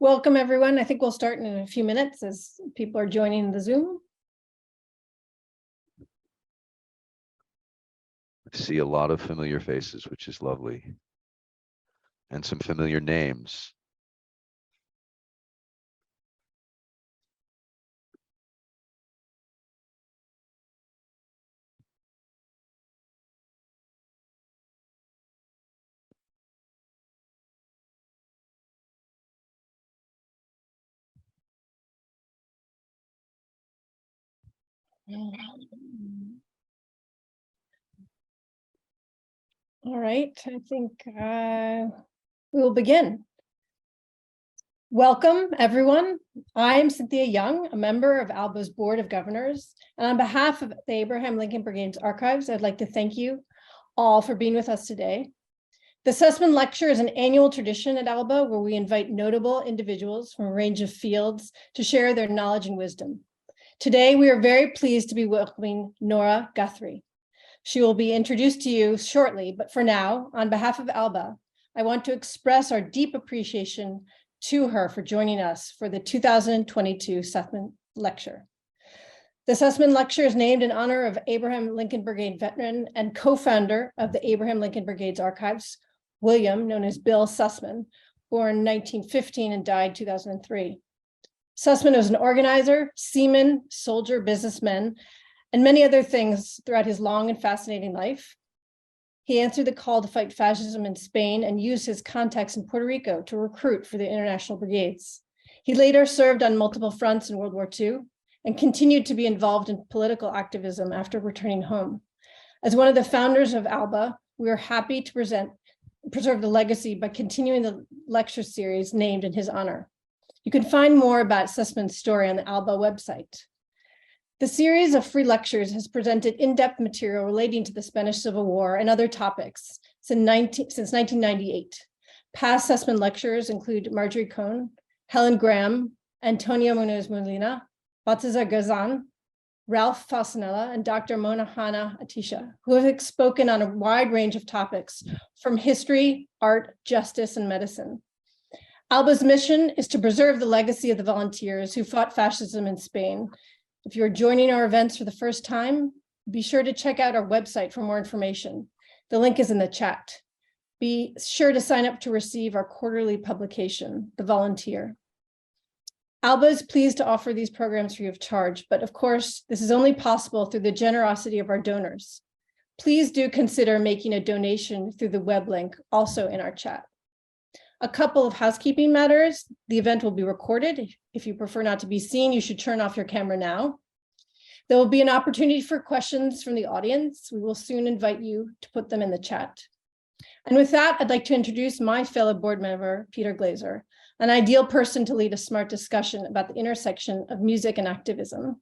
Welcome, everyone. I think we'll start in a few minutes as people are joining the Zoom. I see a lot of familiar faces, which is lovely, and some familiar names. All right, I think we will begin. Welcome, everyone. I'm Cynthia Young, a member of ALBA's Board of Governors, and on behalf of the Abraham Lincoln Brigade's Archives, I'd like to thank you all for being with us today. The Susman Lecture is an annual tradition at ALBA where we invite notable individuals from a range of fields to share their knowledge and wisdom. Today, we are very pleased to be welcoming Nora Guthrie. She will be introduced to you shortly, but for now, on behalf of ALBA, I want to express our deep appreciation to her for joining us for the 2022 Susman Lecture. The Susman Lecture is named in honor of Abraham Lincoln Brigade veteran and co-founder of the Abraham Lincoln Brigade's Archives, William, known as Bill Susman, born 1915 and died 2003. Susman was an organizer, seaman, soldier, businessman, and many other things throughout his long and fascinating life. He answered the call to fight fascism in Spain and used his contacts in Puerto Rico to recruit for the international brigades. He later served on multiple fronts in World War II and continued to be involved in political activism after returning home. As one of the founders of ALBA, we are happy to preserve the legacy by continuing the lecture series named in his honor. You can find more about Susman's story on the ALBA website. The series of free lectures has presented in-depth material relating to the Spanish Civil War and other topics since 1998. Past Susman lectures include Marjorie Cohn, Helen Graham, Antonio Munoz Molina, Baltazar Gazan, Ralph Fasanella, and Dr. Mona Hanna Atisha, who have spoken on a wide range of topics from history, art, justice, and medicine. ALBA's mission is to preserve the legacy of the volunteers who fought fascism in Spain. If you're joining our events for the first time, be sure to check out our website for more information. The link is in the chat. Be sure to sign up to receive our quarterly publication, The Volunteer. ALBA is pleased to offer these programs free of charge, but of course, this is only possible through the generosity of our donors. Please do consider making a donation through the web link also in our chat. A couple of housekeeping matters. The event will be recorded. If you prefer not to be seen, you should turn off your camera now. There will be an opportunity for questions from the audience. We will soon invite you to put them in the chat. And with that, I'd like to introduce my fellow board member, Peter Glazer, an ideal person to lead a smart discussion about the intersection of music and activism.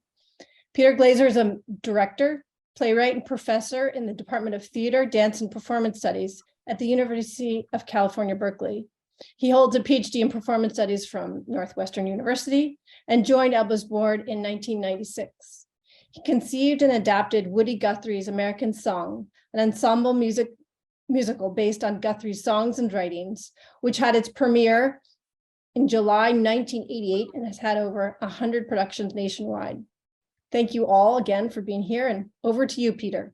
Peter Glazer is a director, playwright, and professor in the Department of Theater, Dance, and Performance Studies at the University of California, Berkeley. He holds a PhD in performance studies from Northwestern University and joined ALBA's board in 1996. He conceived and adapted Woody Guthrie's American Song, an ensemble musical based on Guthrie's songs and writings, which had its premiere in July 1988 and has had over 100 productions nationwide. Thank you all again for being here, and over to you, Peter.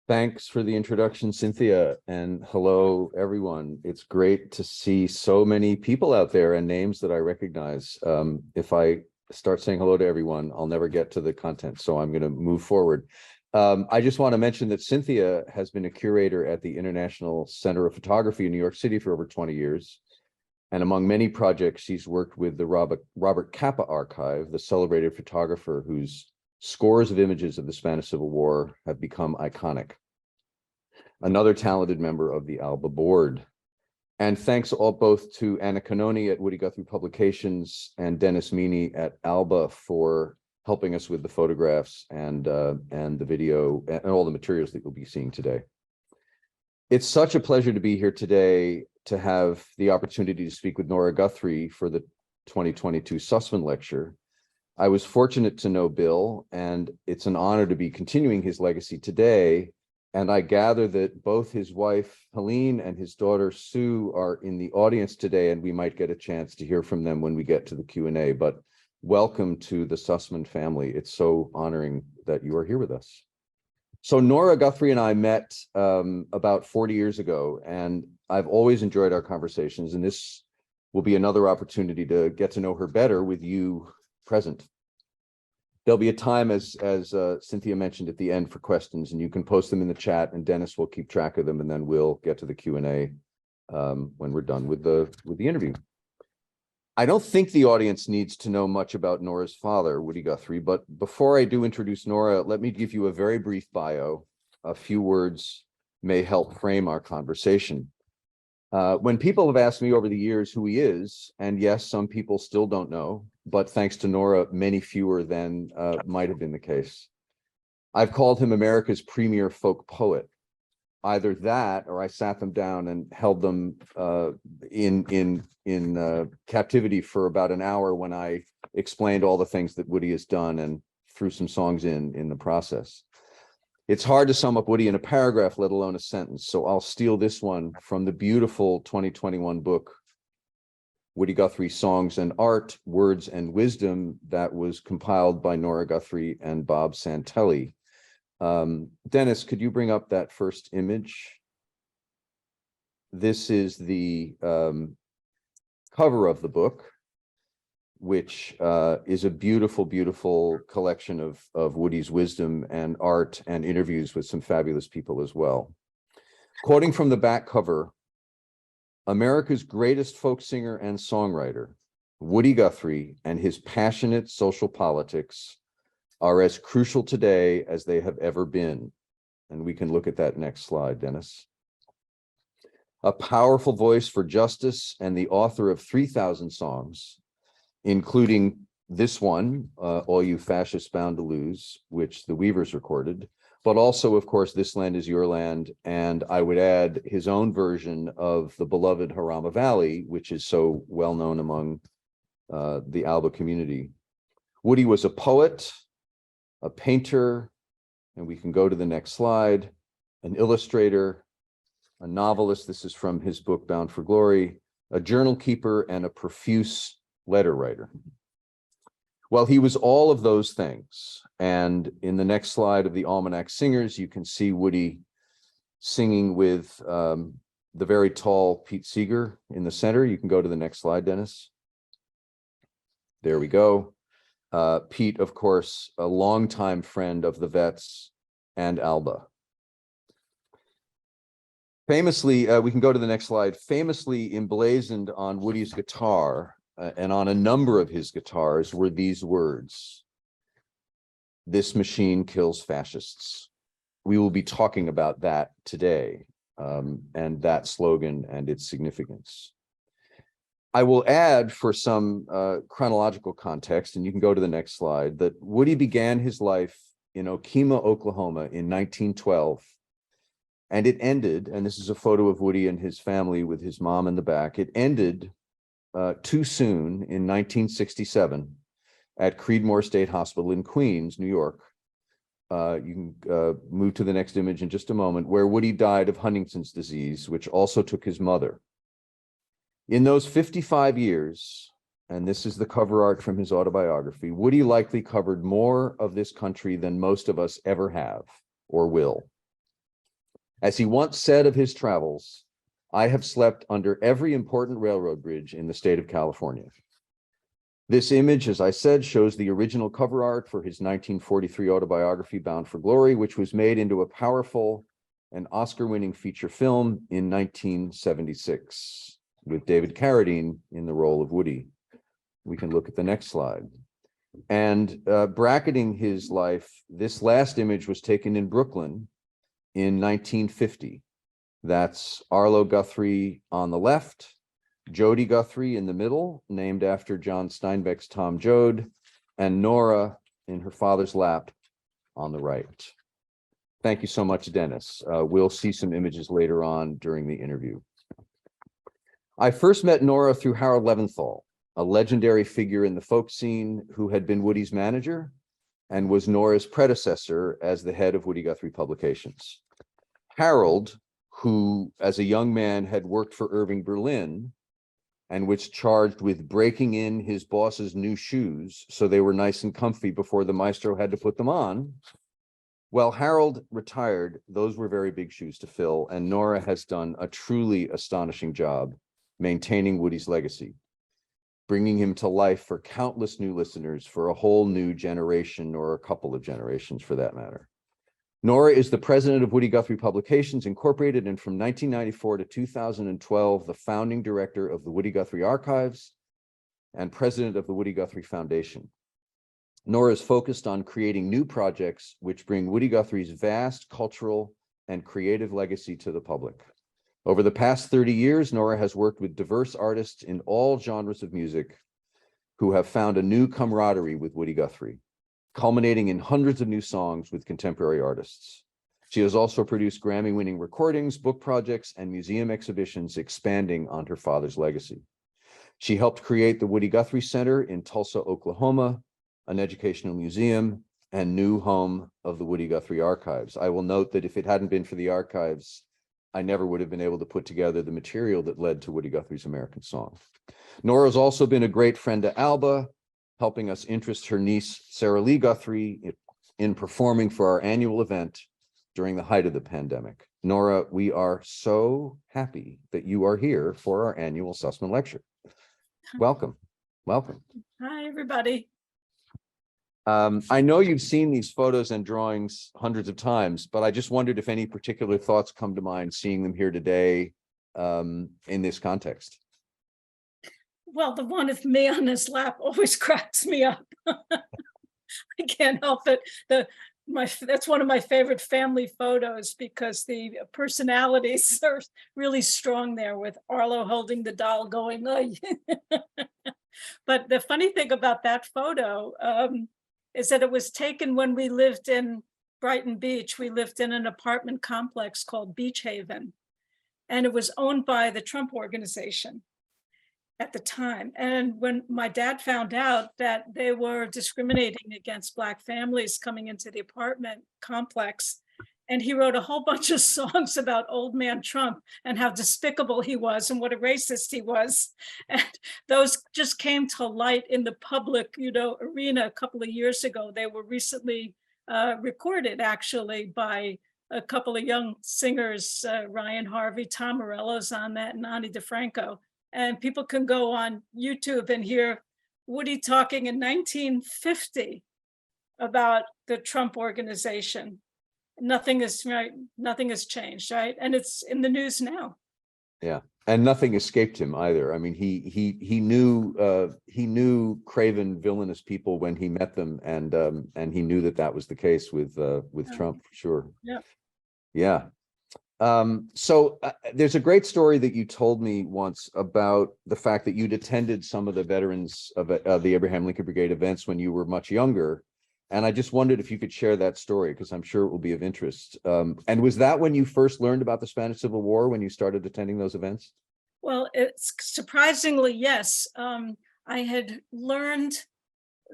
Thanks for the introduction, Cynthia, and hello, everyone. It's great to see so many people out there and names that I recognize. If I start saying hello to everyone, I'll never get to the content, so I'm going to move forward. I just want to mention that Cynthia has been a curator at the International Center of Photography in New York City for over 20 years. And among many projects, she's worked with the Robert Capa Archive, the celebrated photographer whose scores of images of the Spanish Civil War have become iconic. Another talented member of the ALBA board. And thanks both to Anna Canoni at Woody Guthrie Publications and Dennis Meany at ALBA for helping us with the photographs and the video and all the materials that you'll be seeing today. It's such a pleasure to be here today to have the opportunity to speak with Nora Guthrie for the 2022 Susman Lecture. I was fortunate to know Bill, and it's an honor to be continuing his legacy today And I gather that both his wife, Helene, and his daughter, Sue, are in the audience today, and we might get a chance to hear from them when we get to the Q&A. But welcome to the Susman family. It's so honoring that you are here with us. So Nora Guthrie and I met about 40 years ago, and I've always enjoyed our conversations, and this will be another opportunity to get to know her better with you present. There'll be a time, as Cynthia mentioned at the end, for questions, and you can post them in the chat, and Dennis will keep track of them, and then we'll get to the Q&A when we're done with the interview. I don't think the audience needs to know much about Nora's father, Woody Guthrie, but before I do introduce Nora, let me give you a very brief bio. A few words may help frame our conversation. When people have asked me over the years who he is, and yes, some people still don't know, but thanks to Nora, many fewer than might have been the case. I've called him America's premier folk poet. Either that, or I sat them down and held them in captivity for about an hour when I explained all the things that Woody has done and threw some songs in the process. It's hard to sum up Woody in a paragraph, let alone a sentence. So I'll steal this one from the beautiful 2021 book, Woody Guthrie, Songs and Art, Words and Wisdom, that was compiled by Nora Guthrie and Bob Santelli. Dennis, could you bring up that first image? This is the cover of the book, which is a beautiful, beautiful collection of Woody's wisdom and art and interviews with some fabulous people as well. Quoting from the back cover, America's greatest folk singer and songwriter, Woody Guthrie, and his passionate social politics are as crucial today as they have ever been. And we can look at that next slide, Dennis. A powerful voice for justice and the author of 3,000 songs, including this one, All You Fascists Bound to Lose, which the Weavers recorded, but also, of course, This Land Is Your Land, and I would add his own version of the beloved Harama Valley, which is so well known among the ALBA community. Woody was a poet, a painter, and we can go to the next slide, an illustrator, a novelist, this is from his book Bound for Glory, a journal keeper, and a profuse letter writer. Well, he was all of those things. And in the next slide of the Almanac Singers, you can see Woody singing with the very tall Pete Seeger in the center. You can go to the next slide, Dennis. There we go. Pete, of course, a longtime friend of the Vets and ALBA. Famously, we can go to the next slide, famously emblazoned on Woody's guitar and on a number of his guitars were these words: "This machine kills fascists." We will be talking about that today, and that slogan and its significance. I will add, for some chronological context, and you can go to the next slide, that Woody began his life in Okemah, Oklahoma in 1912. And it ended, and this is a photo of Woody and his family with his mom in the back, it ended too soon in 1967 at Creedmoor State Hospital in Queens, New York. You can move to the next image in just a moment, where Woody died of Huntington's disease, which also took his mother. In those 55 years, and this is the cover art from his autobiography, Woody likely covered more of this country than most of us ever have or will. As he once said of his travels, "I have slept under every important railroad bridge in the state of California." This image, as I said, shows the original cover art for his 1943 autobiography, Bound for Glory, which was made into a powerful and Oscar-winning feature film in 1976, with David Carradine in the role of Woody. We can look at the next slide. And bracketing his life, this last image was taken in Brooklyn in 1950. That's Arlo Guthrie on the left, Jody Guthrie in the middle, named after John Steinbeck's Tom Joad, and Nora in her father's lap on the right. Thank you so much, Dennis. We'll see some images later on during the interview. I first met Nora through Harold Leventhal, a legendary figure in the folk scene who had been Woody's manager and was Nora's predecessor as the head of Woody Guthrie Publications. Harold, who as a young man had worked for Irving Berlin and was charged with breaking in his boss's new shoes so they were nice and comfy before the maestro had to put them on. Well, Harold retired. Those were very big shoes to fill, and Nora has done a truly astonishing job maintaining Woody's legacy, bringing him to life for countless new listeners for a whole new generation, or a couple of generations for that matter. Nora is the president of Woody Guthrie Publications Incorporated, and from 1994 to 2012, the founding director of the Woody Guthrie Archives and president of the Woody Guthrie Foundation. Nora is focused on creating new projects which bring Woody Guthrie's vast cultural and creative legacy to the public. Over the past 30 years, Nora has worked with diverse artists in all genres of music who have found a new camaraderie with Woody Guthrie, culminating in hundreds of new songs with contemporary artists. She has also produced Grammy-winning recordings, book projects, and museum exhibitions expanding on her father's legacy. She helped create the Woody Guthrie Center in Tulsa, Oklahoma, an educational museum and new home of the Woody Guthrie Archives. I will note that if it hadn't been for the archives, I never would have been able to put together the material that led to Woody Guthrie's American Song. Nora has also been a great friend to ALBA, helping us interest her niece, Sarah Lee Guthrie, in performing for our annual event during the height of the pandemic. Nora, we are so happy that you are here for our annual Susman Lecture. Welcome, welcome. Hi, everybody. I know you've seen these photos and drawings hundreds of times, but I just wondered if any particular thoughts come to mind seeing them here today in this context. Well, the one of me on his lap always cracks me up. I can't help it. That's one of my favorite family photos because the personalities are really strong there, with Arlo holding the doll going, oh. But the funny thing about that photo is that it was taken when we lived in Brighton Beach. We lived in an apartment complex called Beach Haven, and it was owned by the Trump Organization at the time. And when my dad found out that they were discriminating against Black families coming into the apartment complex, and he wrote a whole bunch of songs about old man Trump and how despicable he was and what a racist he was. And those just came to light in the public, arena a couple of years ago. They were recently recorded actually by a couple of young singers, Ryan Harvey, Tom Morello's on that, and Ani DeFranco. And people can go on YouTube and hear Woody talking in 1950 about the Trump Organization. Nothing is right. Nothing has changed, right? And it's in the news now. Yeah, and nothing escaped him either. I mean, he knew craven, villainous people when he met them, and he knew that was the case with Trump for sure. Yeah, yeah. So there's a great story that you told me once about the fact that you'd attended some of the veterans of the Abraham Lincoln Brigade events when you were much younger. And I just wondered if you could share that story, because I'm sure it will be of interest. And was that when you first learned about the Spanish Civil War, when you started attending those events? Well, it's surprisingly, yes. I had learned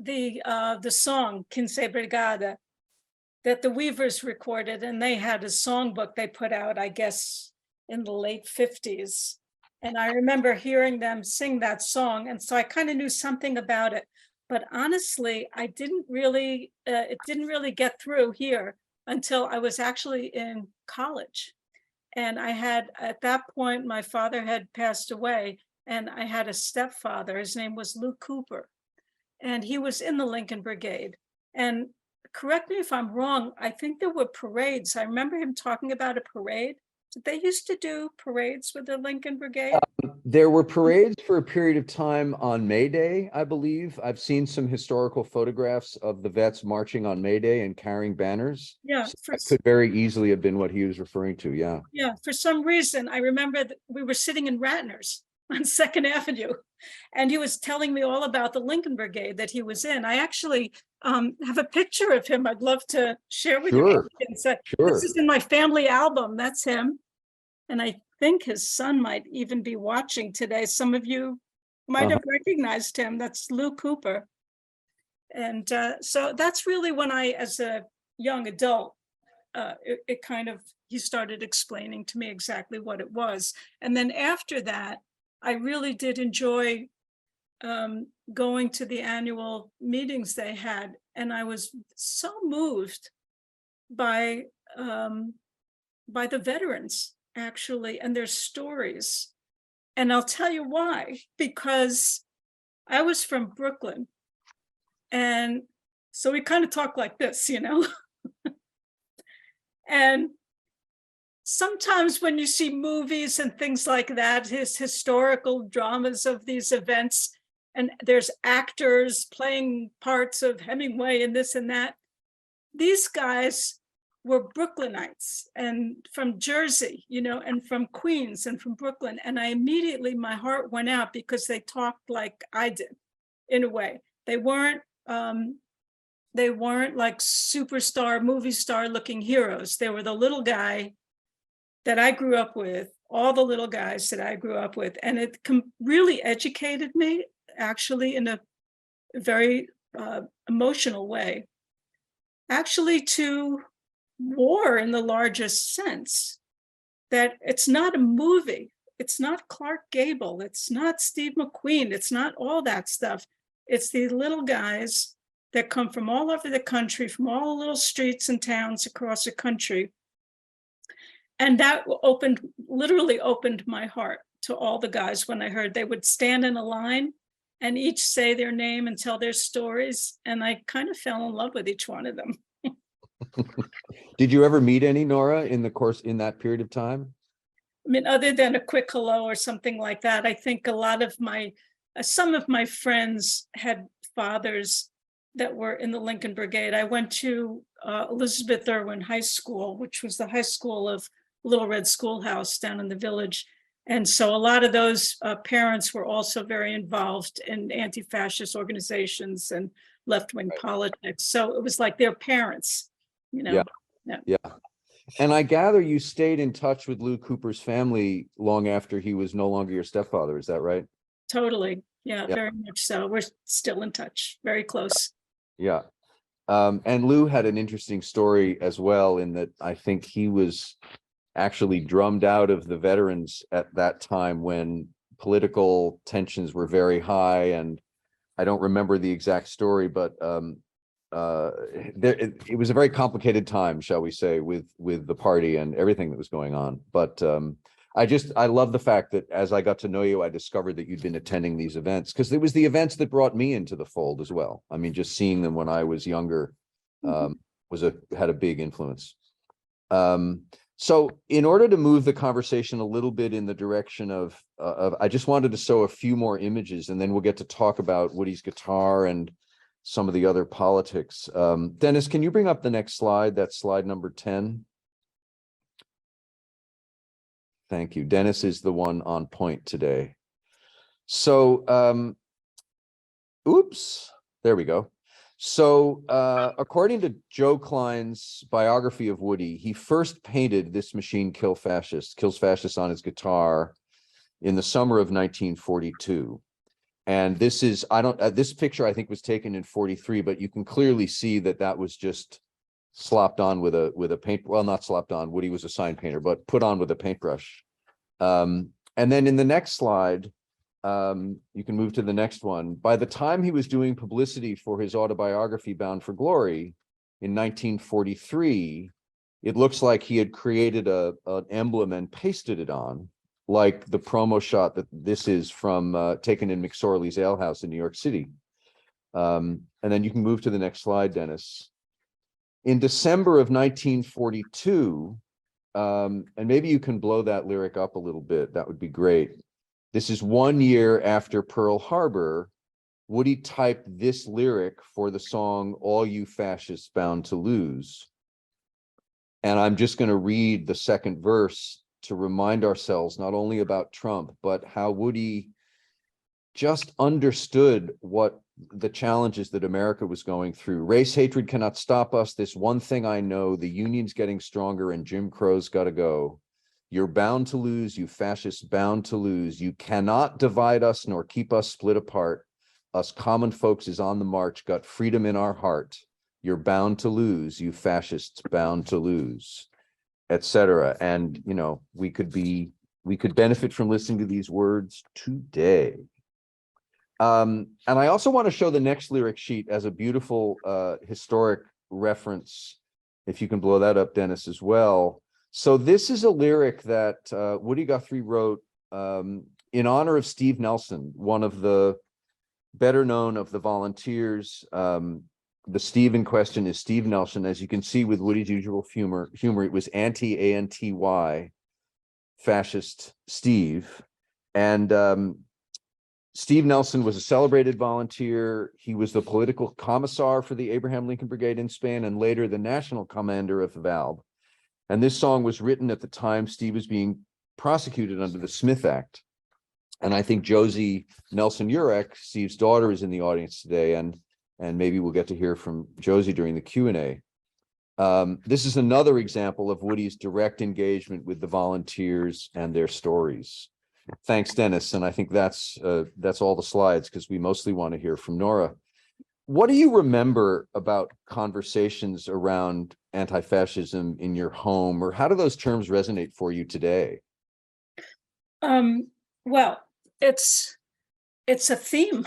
the song Quince Brigada that the Weavers recorded, and they had a songbook they put out, I guess, in the late 50s. And I remember hearing them sing that song. And so I kind of knew something about it. But honestly, it didn't really get through here until I was actually in college. And I had, at that point, my father had passed away, and I had a stepfather. His name was Lou Cooper, and he was in the Lincoln Brigade. And correct me if I'm wrong, I think there were parades. I remember him talking about a parade. Did they used to do parades with the Lincoln Brigade? There were parades for a period of time on May Day, I believe. I've seen some historical photographs of the vets marching on May Day and carrying banners. Yeah, So that could very easily have been what he was referring to. Yeah. Yeah, for some reason, I remember that we were sitting in Ratner's on 2nd Avenue, and he was telling me all about the Lincoln Brigade that he was in. I actually have a picture of him I'd love to share with you. So this is in my family album. That's him. And I think his son might even be watching today. Some of you might have recognized him. That's Lou Cooper. And so that's really when I, as a young adult, it kind of he started explaining to me exactly what it was. And then after that, I really did enjoy going to the annual meetings they had. And I was so moved by the veterans, actually, and their stories. And I'll tell you why, because I was from Brooklyn. And so we kind of talk like this, you know? And sometimes when you see movies and things like that, his historical dramas of these events, and there's actors playing parts of Hemingway and this and that, these guys were Brooklynites and from Jersey, you know, and from Queens and from Brooklyn. And I immediately, my heart went out because they talked like I did, in a way. They weren't like superstar, movie star looking heroes. They were the little guy that I grew up with, all the little guys that I grew up with. And it really educated me, actually, in a very emotional way, actually, to war in the largest sense, that it's not a movie. It's not Clark Gable. It's not Steve McQueen. It's not all that stuff. It's these little guys that come from all over the country, from all the little streets and towns across the country. And that literally opened my heart to all the guys when I heard they would stand in a line and each say their name and tell their stories. And I kind of fell in love with each one of them. Did you ever meet any, Nora, in that period of time? I mean, other than a quick hello or something like that, I think some of my friends had fathers that were in the Lincoln Brigade. I went to Elizabeth Irwin High School, which was the high school of Little Red Schoolhouse down in the village. And so a lot of those parents were also very involved in anti-fascist organizations and left-wing politics. So it was like their parents, you know. Yeah. And I gather you stayed in touch with Lou Cooper's family long after he was no longer your stepfather. Is that right? Totally. Yeah, very much so. We're still in touch, very close. Yeah. And Lou had an interesting story as well, in that I think he was actually drummed out of the veterans at that time when political tensions were very high. And I don't remember the exact story, but it was a very complicated time, shall we say, with the party and everything that was going on. But I love the fact that as I got to know you, I discovered that you'd been attending these events, because it was the events that brought me into the fold as well. I mean, just seeing them when I was younger had a big influence. So in order to move the conversation a little bit in the direction of I just wanted to show a few more images, and then we'll get to talk about Woody's guitar and some of the other politics. Dennis, can you bring up the next slide? That's slide number 10. Thank you. Dennis is the one on point today. So, oops, there we go. So according to Joe Klein's biography of Woody, he first painted This Machine Kills Fascists on his guitar in the summer of 1942. And this is, this picture I think was taken in 43, but you can clearly see that was just slopped on with a paint, well, not slopped on, Woody was a sign painter, but put on with a paintbrush. And then in the next slide, you can move to the next one. By the time he was doing publicity for his autobiography, Bound for Glory, in 1943, it looks like he had created an emblem and pasted it on, like the promo shot that this is from, taken in McSorley's Ale House in New York City. And then you can move to the next slide, Dennis. In December of 1942, and maybe you can blow that lyric up a little bit, that would be great. This is 1 year after Pearl Harbor. Woody typed this lyric for the song All You Fascists Bound to Lose. And I'm just going to read the second verse to remind ourselves not only about Trump, but how Woody just understood what the challenges that America was going through. Race hatred cannot stop us. This one thing I know, the union's getting stronger and Jim Crow's got to go. You're bound to lose, you fascists bound to lose. You cannot divide us nor keep us split apart. Us common folks is on the march, got freedom in our heart. You're bound to lose, you fascists bound to lose. etc. And, you know, we could benefit from listening to these words today. And I also want to show the next lyric sheet as a beautiful historic reference. If you can blow that up, Dennis, as well. So this is a lyric that Woody Guthrie wrote in honor of Steve Nelson, one of the better known of the volunteers. The Steve in question is Steve Nelson. As you can see with Woody's usual humor, it was anti-ANTY fascist Steve. And Steve Nelson was a celebrated volunteer. He was the political commissar for the Abraham Lincoln Brigade in Spain, and later the national commander of the ALBA. And this song was written at the time Steve was being prosecuted under the Smith Act. And I think Josie Nelson-Urek, Steve's daughter, is in the audience today, and maybe we'll get to hear from Josie during the Q&A. This is another example of Woody's direct engagement with the volunteers and their stories. Thanks, Dennis. And I think that's all the slides, because we mostly want to hear from Nora. What do you remember about conversations around anti-fascism in your home, or how do those terms resonate for you today? Well, it's a theme.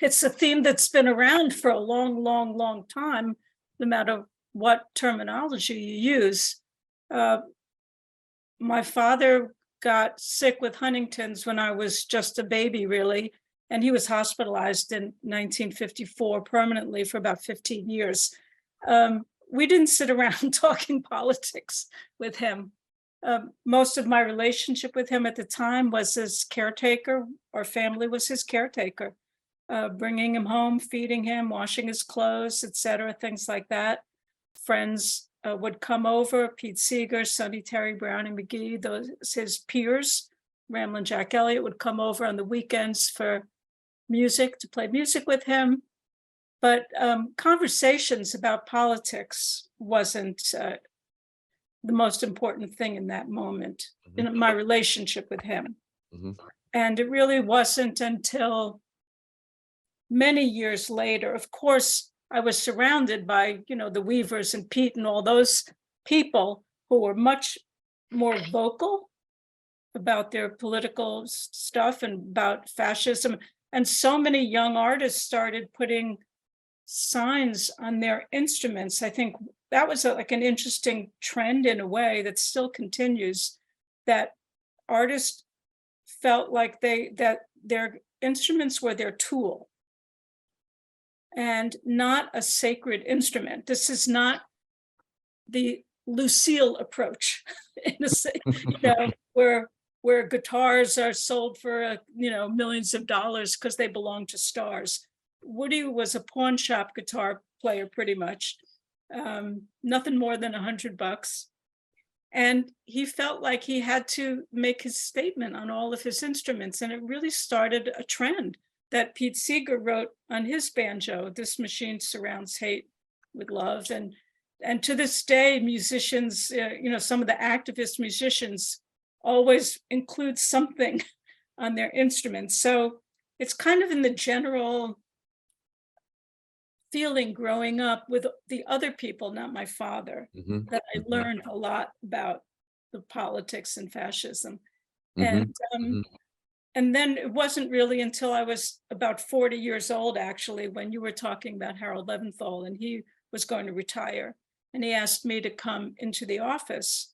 It's a theme that's been around for a long, long, long time, no matter what terminology you use. My father got sick with Huntington's when I was just a baby, really, and he was hospitalized in 1954 permanently for about 15 years. We didn't sit around talking politics with him. Most of my relationship with him at the time was as caretaker. Our family was his caretaker, bringing him home, feeding him, washing his clothes, etc., things like that. Friends would come over, Pete Seeger, Sonny Terry, Brownie McGee, those his peers. Ramblin' Jack Elliott would come over on the weekends for music, to play music with him. But conversations about politics wasn't the most important thing in that moment, in my relationship with him. And it really wasn't until many years later. Of course, I was surrounded by, you know, the Weavers and Pete and all those people who were much more vocal about their political stuff and about fascism. And so many young artists started putting signs on their instruments. I think that was like an interesting trend in a way that still continues, that artists felt like that their instruments were their tool and not a sacred instrument. This is not the Lucille approach, in a sense, you know, where guitars are sold for millions of dollars because they belong to stars. Woody was a pawn shop guitar player, pretty much, nothing more than $100. And he felt like he had to make his statement on all of his instruments. And it really started a trend that Pete Seeger wrote on his banjo, "This machine surrounds hate with love." And to this day, musicians, some of the activist musicians always include something on their instruments. So it's kind of in the general feeling growing up with the other people, not my father, that I learned a lot about the politics and fascism. And then it wasn't really until I was about 40 years old, actually, when you were talking about Harold Leventhal, and he was going to retire. And he asked me to come into the office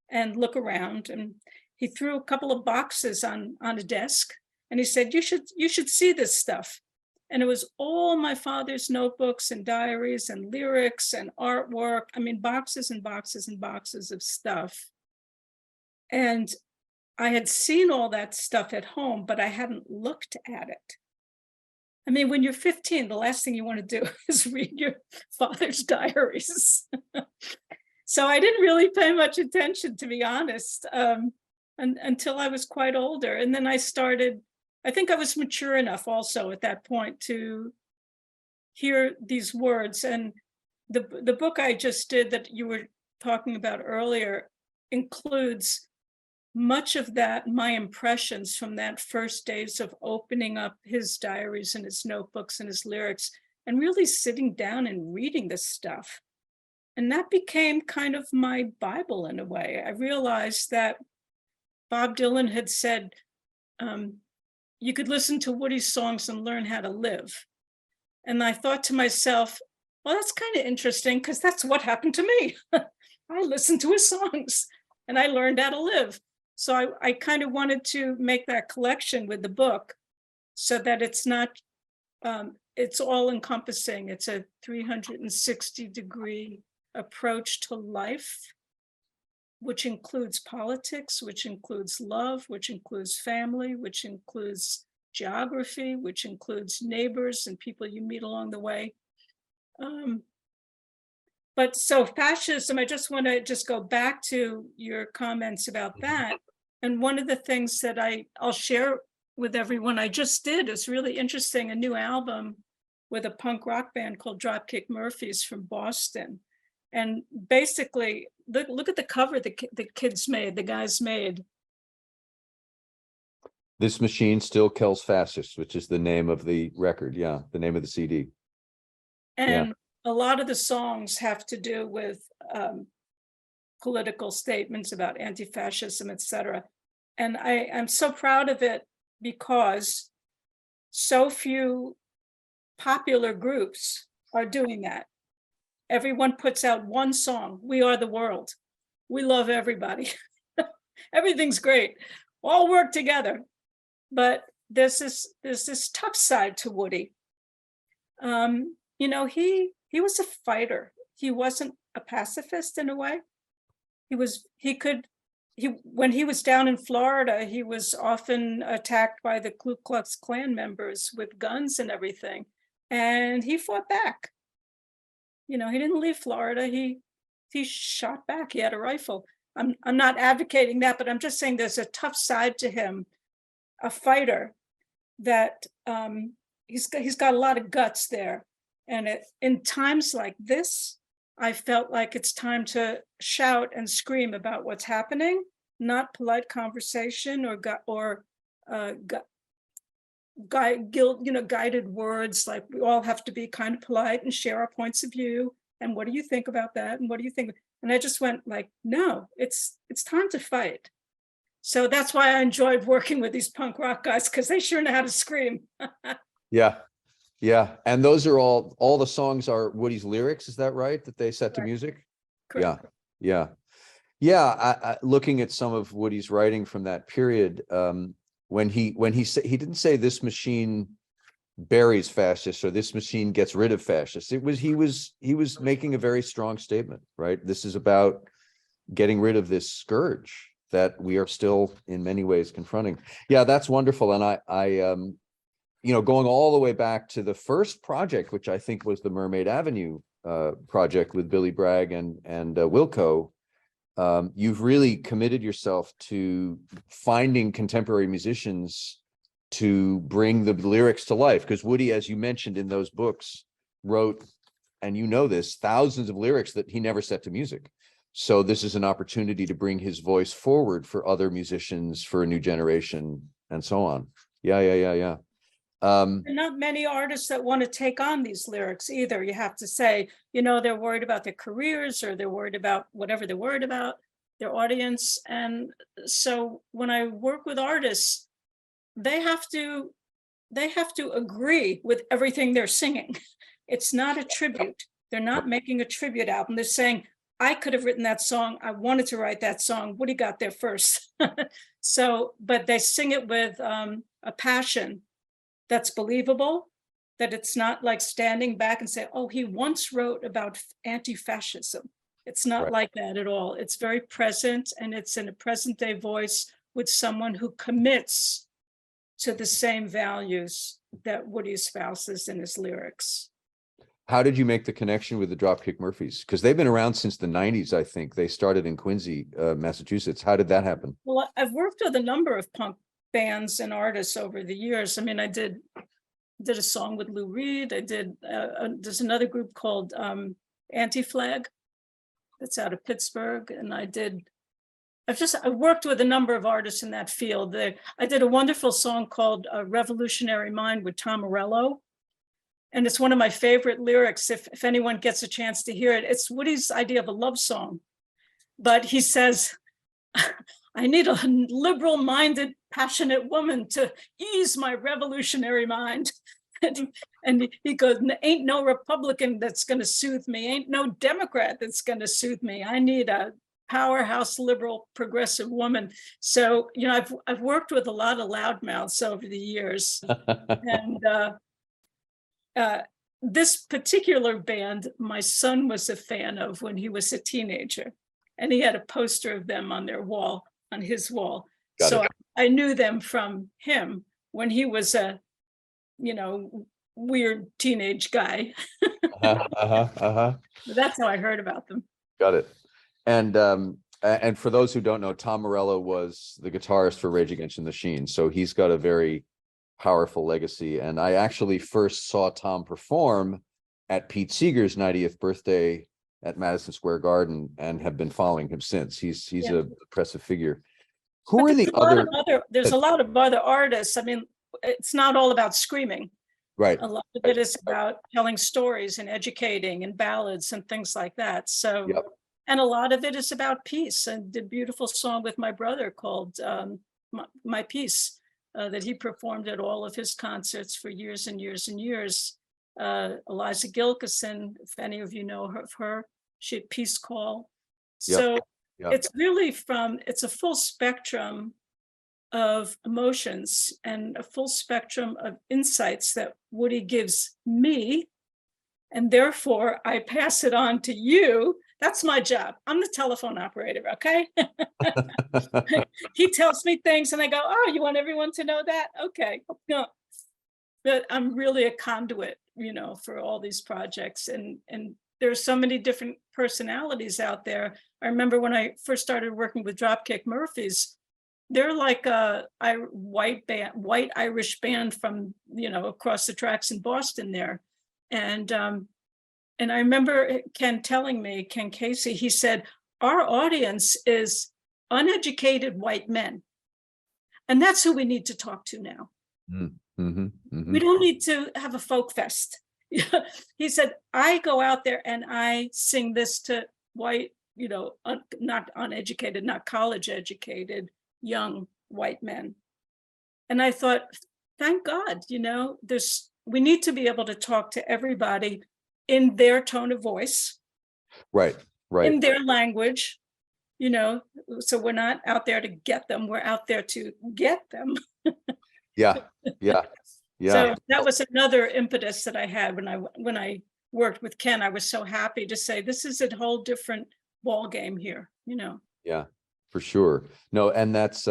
and look around. And he threw a couple of boxes on a desk. And he said, you should see this stuff. And it was all my father's notebooks and diaries and lyrics and artwork. I mean, boxes and boxes and boxes of stuff. And I had seen all that stuff at home, but I hadn't looked at it. I mean, when you're 15, the last thing you want to do is read your father's diaries. So I didn't really pay much attention, to be honest, until I was quite older. And then I think I was mature enough also at that point to hear these words. And the book I just did that you were talking about earlier includes much of that, my impressions from that first days of opening up his diaries and his notebooks and his lyrics, and really sitting down and reading this stuff. And that became kind of my Bible in a way. I realized that Bob Dylan had said, you could listen to Woody's songs and learn how to live. And I thought to myself, well, that's kind of interesting because that's what happened to me. I listened to his songs and I learned how to live. So I kind of wanted to make that collection with the book so that it's not, it's all encompassing. It's a 360-degree approach to life, which includes politics, which includes love, which includes family, which includes geography, which includes neighbors and people you meet along the way. But so fascism, I just want to just go back to your comments about that. And one of the things that I'll share with everyone I just did is really interesting, a new album with a punk rock band called Dropkick Murphys from Boston. And basically, look at the cover the kids made, the guys made. This machine still kills fascists, which is the name of the record. Yeah, the name of the CD. And a lot of the songs have to do with political statements about anti-fascism, etc. And I'm so proud of it because so few popular groups are doing that. Everyone puts out one song, We Are the World. We love everybody. Everything's great. All work together. But there's this tough side to Woody. You know, he was a fighter. He wasn't a pacifist in a way. When he was down in Florida, he was often attacked by the Ku Klux Klan members with guns and everything. And he fought back. You know, he didn't leave Florida. He shot back. He had a rifle. I'm not advocating that, but I'm just saying there's a tough side to him, a fighter that he's got a lot of guts there. And in times like this, I felt like it's time to shout and scream about what's happening, not polite conversation or guided words. Like we all have to be kind of polite and share our points of view. And what do you think about that? And what do you think? And I just went like, no, it's time to fight. So that's why I enjoyed working with these punk rock guys, because they sure know how to scream. Yeah. Yeah. And those are all the songs are Woody's lyrics. Is that right? That they set to music? Correct. Yeah. I looking at some of Woody's writing from that period, when he didn't say this machine buries fascists or this machine gets rid of fascists. He was making a very strong statement, right? This is about getting rid of this scourge that we are still in many ways confronting. Yeah, that's wonderful. And I going all the way back to the first project, which I think was the Mermaid Avenue project with Billy Bragg and Wilco, you've really committed yourself to finding contemporary musicians to bring the lyrics to life. Because Woody, as you mentioned in those books, wrote, and you know this, thousands of lyrics that he never set to music. So this is an opportunity to bring his voice forward for other musicians, for a new generation, and so on. Yeah. There are not many artists that want to take on these lyrics either. You have to say, they're worried about their careers, or they're worried about whatever they're worried about, their audience. And so when I work with artists, they have to agree with everything they're singing. It's not a tribute. They're not making a tribute album. They're saying, I could have written that song. I wanted to write that song. Woody got there first. But they sing it with a passion that's believable, that it's not like standing back and say, oh, he once wrote about anti-fascism. It's not like that at all. It's very present, and it's in a present day voice with someone who commits to the same values that Woody espouses in his lyrics. How did you make the connection with the Dropkick Murphys? Because they've been around since the 90s, I think. They started in Quincy, Massachusetts. How did that happen? Well, I've worked with a number of punk bands and artists over the years. I mean, I did a song with Lou Reed. I did, there's another group called Anti-Flag that's out of Pittsburgh. And I worked with a number of artists in that field. I did a wonderful song called Revolutionary Mind with Tom Morello. And it's one of my favorite lyrics. If anyone gets a chance to hear it, it's Woody's idea of a love song. But he says, I need a liberal-minded, passionate woman to ease my revolutionary mind. And he goes, ain't no Republican that's going to soothe me. Ain't no Democrat that's going to soothe me. I need a powerhouse, liberal, progressive woman. So, you know, I've worked with a lot of loudmouths over the years. And this particular band, my son was a fan of when he was a teenager. And he had a poster of them on their wall, on his wall. Got So it. I knew them from him when he was a, you know, weird teenage guy. That's how I heard about them. Got it. And for those who don't know, Tom Morello was the guitarist for Rage Against the Machine. So he's got a very powerful legacy. And I actually first saw Tom perform at Pete Seeger's 90th birthday at Madison Square Garden and have been following him since. He's Yeah. a impressive figure. Who But are the other? there's a lot of other artists. I mean, it's not all about screaming. Right. A lot of it is about telling stories and educating and ballads and things like that. So, Yep. and a lot of it is about peace. And the beautiful song with my brother called My Peace that he performed at all of his concerts for years and years and years. Eliza Gilkison, if any of you know her, she had Peace Call. Yep. So Yep. it's really it's a full spectrum of emotions and a full spectrum of insights that Woody gives me. And therefore I pass it on to you. That's my job. I'm the telephone operator, okay? He tells me things and I go, oh, you want everyone to know that? Okay. No, but I'm really a conduit, you know, for all these projects. And there's so many different personalities out there. I remember when I first started working with Dropkick Murphys, they're like a white Irish band from, you know, across the tracks in Boston there. And I remember Ken Casey, he said, our audience is uneducated white men. And that's who we need to talk to now. We don't need to have a folk fest. He said, I go out there and I sing this to white, you know, not uneducated, not college educated, young white men. And I thought, thank God, you know, we need to be able to talk to everybody in their tone of voice. Right. In their language, you know, so we're not out there to get them, we're out there to get them. Yeah. So that was another impetus that I had when I worked with Ken. I was so happy to say, this is a whole different ball game here, you know. Yeah, for sure. No, and that's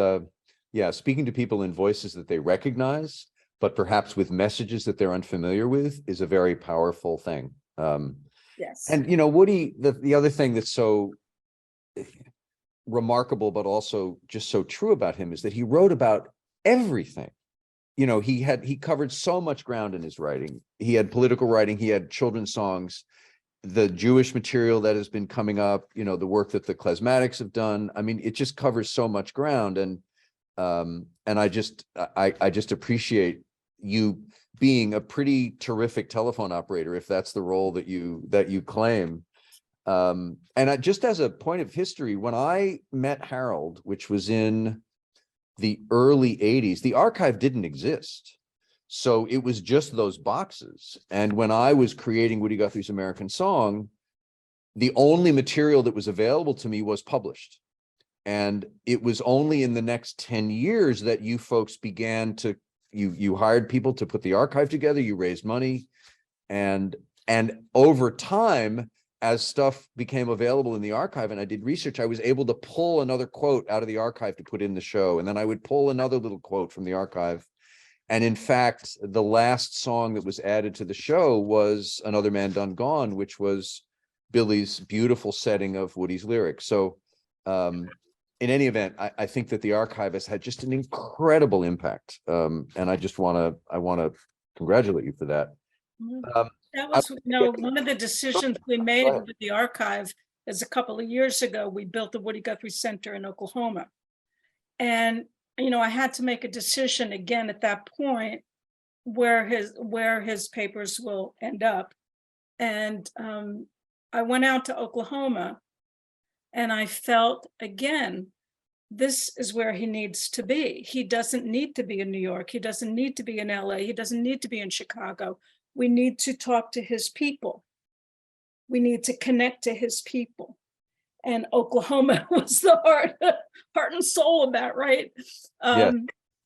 speaking to people in voices that they recognize, but perhaps with messages that they're unfamiliar with, is a very powerful thing. Yes. And you know, Woody, the other thing that's so remarkable, but also just so true about him, is that he wrote about everything. You know, he covered so much ground in his writing. He had political writing, he had children's songs, the Jewish material that has been coming up, you know, the work that the Klezmatics have done. I mean, it just covers so much ground. And I just appreciate you being a pretty terrific telephone operator, if that's the role that you claim. And just as a point of history, when I met Harold, which was in the early 80s, the archive didn't exist. So it was just those boxes. And when I was creating Woody Guthrie's American Song, the only material that was available to me was published. And it was only in the next 10 years that you folks began to, you hired people to put the archive together, you raised money. And over time, as stuff became available in the archive and I did research, I was able to pull another quote out of the archive to put in the show. And then I would pull another little quote from the archive. And in fact, the last song that was added to the show was Another Man Done Gone, which was Billy's beautiful setting of Woody's lyrics. So in any event, I think that the archive has had just an incredible impact. And I want to congratulate you for that. That was, you know, one of the decisions we made with the archive is a couple of years ago, we built the Woody Guthrie Center in Oklahoma. And, you know, I had to make a decision again at that point. where his papers will end up. And I went out to Oklahoma, and I felt again, this is where he needs to be. He doesn't need to be in New York. He doesn't need to be in LA. He doesn't need to be in Chicago. We need to talk to his people. We need to connect to his people. And Oklahoma was the heart and soul of that, right? Yeah.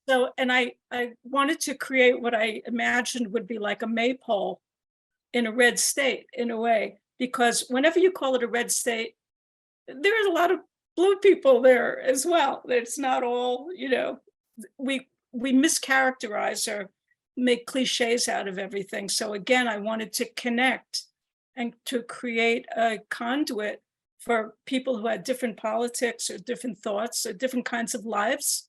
So, and I wanted to create what I imagined would be like a maypole in a red state, in a way, because whenever you call it a red state, there's a lot of blue people there as well. It's not all, we mischaracterize or make cliches out of everything. So again, I wanted to connect and to create a conduit for people who had different politics or different thoughts or different kinds of lives,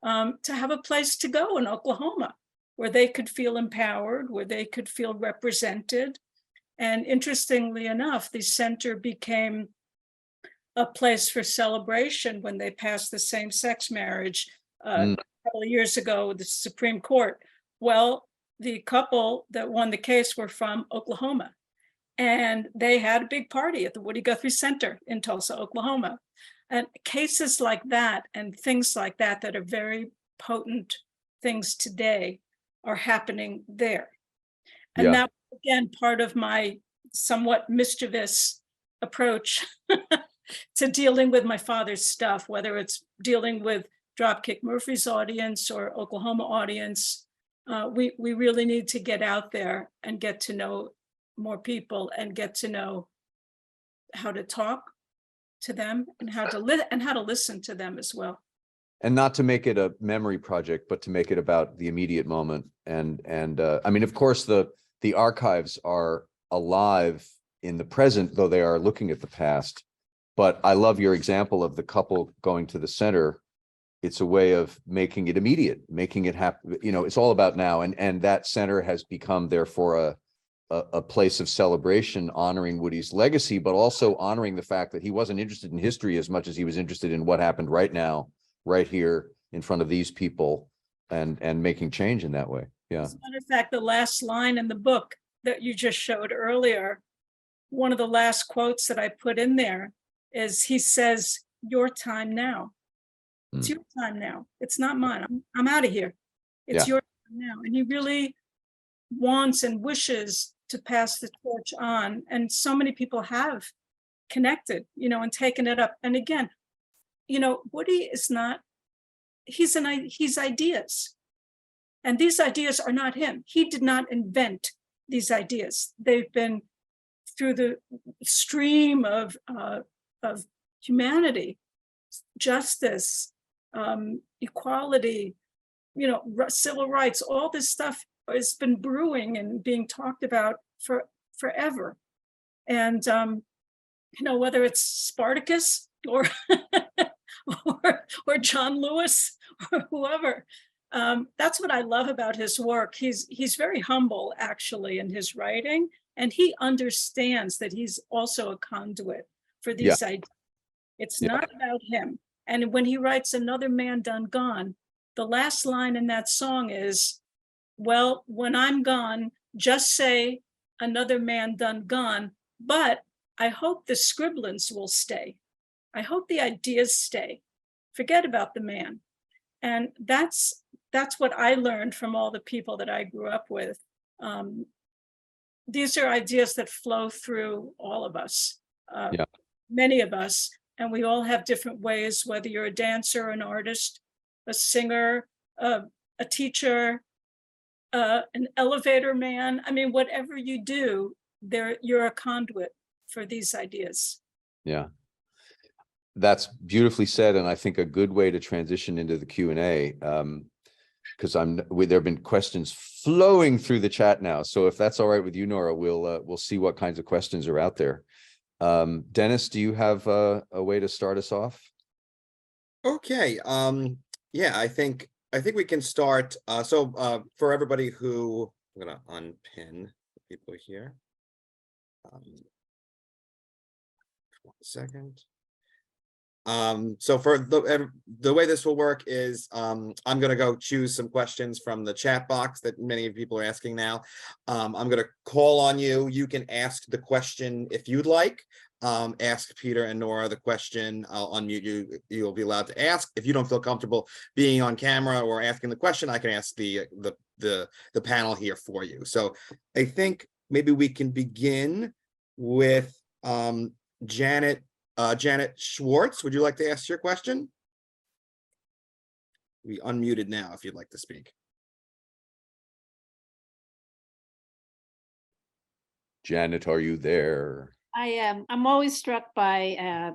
to have a place to go in Oklahoma where they could feel empowered, where they could feel represented. And interestingly enough, the center became a place for celebration when they passed the same-sex marriage a couple of years ago with the Supreme Court. Well, the couple that won the case were from Oklahoma, and they had a big party at the Woody Guthrie Center in Tulsa, Oklahoma. And cases like that and things like that that are very potent things today are happening there. And that, again, part of my somewhat mischievous approach to dealing with my father's stuff, whether it's dealing with Dropkick Murphy's audience or Oklahoma audience. We really need to get out there and get to know more people and get to know how to talk to them and how to listen to them as well. And not to make it a memory project, but to make it about the immediate moment. And I mean, of course, the archives are alive in the present, though they are looking at the past. But I love your example of the couple going to the center. It's a way of making it immediate, making it happen. It's all about now. And that center has become, therefore, a place of celebration, honoring Woody's legacy, but also honoring the fact that he wasn't interested in history as much as he was interested in what happened right now, right here in front of these people, and making change in that way. Yeah. As a matter of fact, the last line in the book that you just showed earlier, one of the last quotes that I put in there is, he says, "Your time now. It's your time now. It's not mine. I'm out of here. It's your time now." And he really wants and wishes to pass the torch on. And so many people have connected, and taken it up. And again, Woody is not, he's ideas. And these ideas are not him. He did not invent these ideas. They've been through the stream of humanity, justice, equality, civil rights, all this stuff has been brewing and being talked about for forever. And, whether it's Spartacus or, or John Lewis or whoever, that's what I love about his work. He's very humble, actually, in his writing, and he understands that he's also a conduit for these ideas. It's not about him. And when he writes "Another Man Done Gone," the last line in that song is, "Well, when I'm gone, just say another man done gone, but I hope the scribblings will stay. I hope the ideas stay. Forget about the man." And that's what I learned from all the people that I grew up with. These are ideas that flow through all of us, many of us, and we all have different ways, whether you're a dancer, an artist, a singer, a teacher, an elevator man. I mean, whatever you do, you're a conduit for these ideas. Yeah. That's beautifully said, and I think a good way to transition into the Q&A, because there have been questions flowing through the chat now. So if that's all right with you, Nora, we'll see what kinds of questions are out there. Dennis, do you have a way to start us off? Okay. Yeah, I think we can start. So for everybody who, I'm gonna unpin people here. 1 second. So for the way this will work is I'm going to go choose some questions from the chat box that many people are asking now. I'm going to call on you. You can ask the question if you'd like. Ask Peter and Nora the question. I'll unmute you. You'll be allowed to ask. If you don't feel comfortable being on camera or asking the question, I can ask the panel here for you. So I think maybe we can begin with Janet Schwartz. Would you like to ask your question? We unmuted now if you'd like to speak. Janet, are you there? I am. I'm always struck by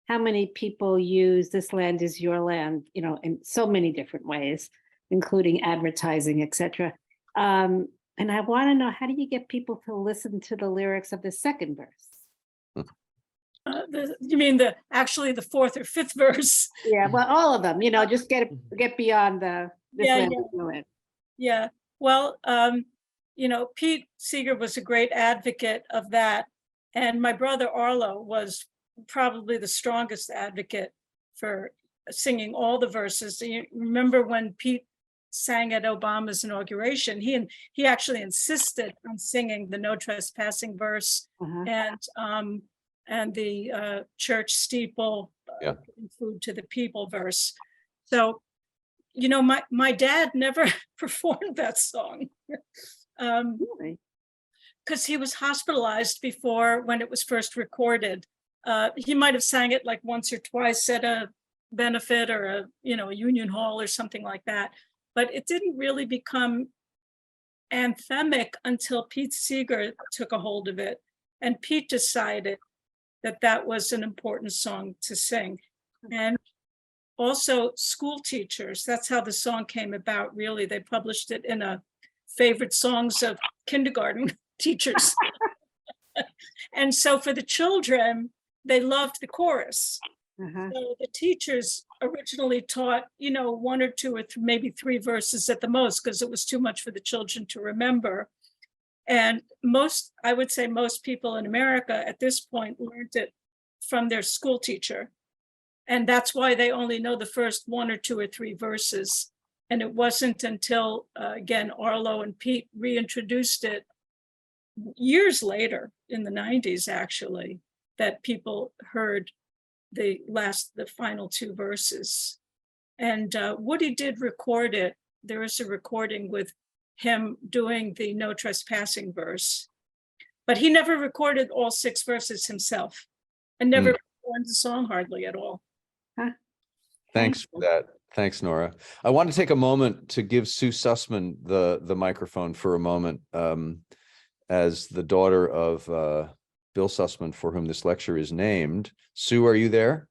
how many people use "This Land Is Your Land," in so many different ways, including advertising, etc. And I want to know, how do you get people to listen to the lyrics of the second verse? You mean actually the fourth or fifth verse? Yeah, well, all of them. Just get beyond the "This Land Is Your Land." Yeah. Well, Pete Seeger was a great advocate of that. And my brother Arlo was probably the strongest advocate for singing all the verses. And you remember when Pete sang at Obama's inauguration, he actually insisted on singing the no trespassing verse and the church steeple, food to the people verse. So, my dad never performed that song. Really? Because he was hospitalized before when it was first recorded. He might have sang it like once or twice at a benefit or a union hall or something like that, but it didn't really become anthemic until Pete Seeger took a hold of it, and Pete decided that was an important song to sing. And also school teachers, that's how the song came about, really. They published it in a favorite songs of kindergarten teachers. And so for the children, they loved the chorus. So the teachers originally taught, one or two or maybe three verses at the most, because it was too much for the children to remember. And I would say most people in America at this point learned it from their school teacher. And that's why they only know the first one or two or three verses. And it wasn't until, again, Arlo and Pete reintroduced it years later, in the 90s, actually, that people heard the final two verses. And Woody did record it. There is a recording with him doing the no trespassing verse, but he never recorded all 6 verses himself and never performed the song hardly at all. Thanks for that. Thanks, Nora. I want to take a moment to give Sue Susman the microphone for a moment. As the daughter of Bill Susman, for whom this lecture is named. Sue, are you there?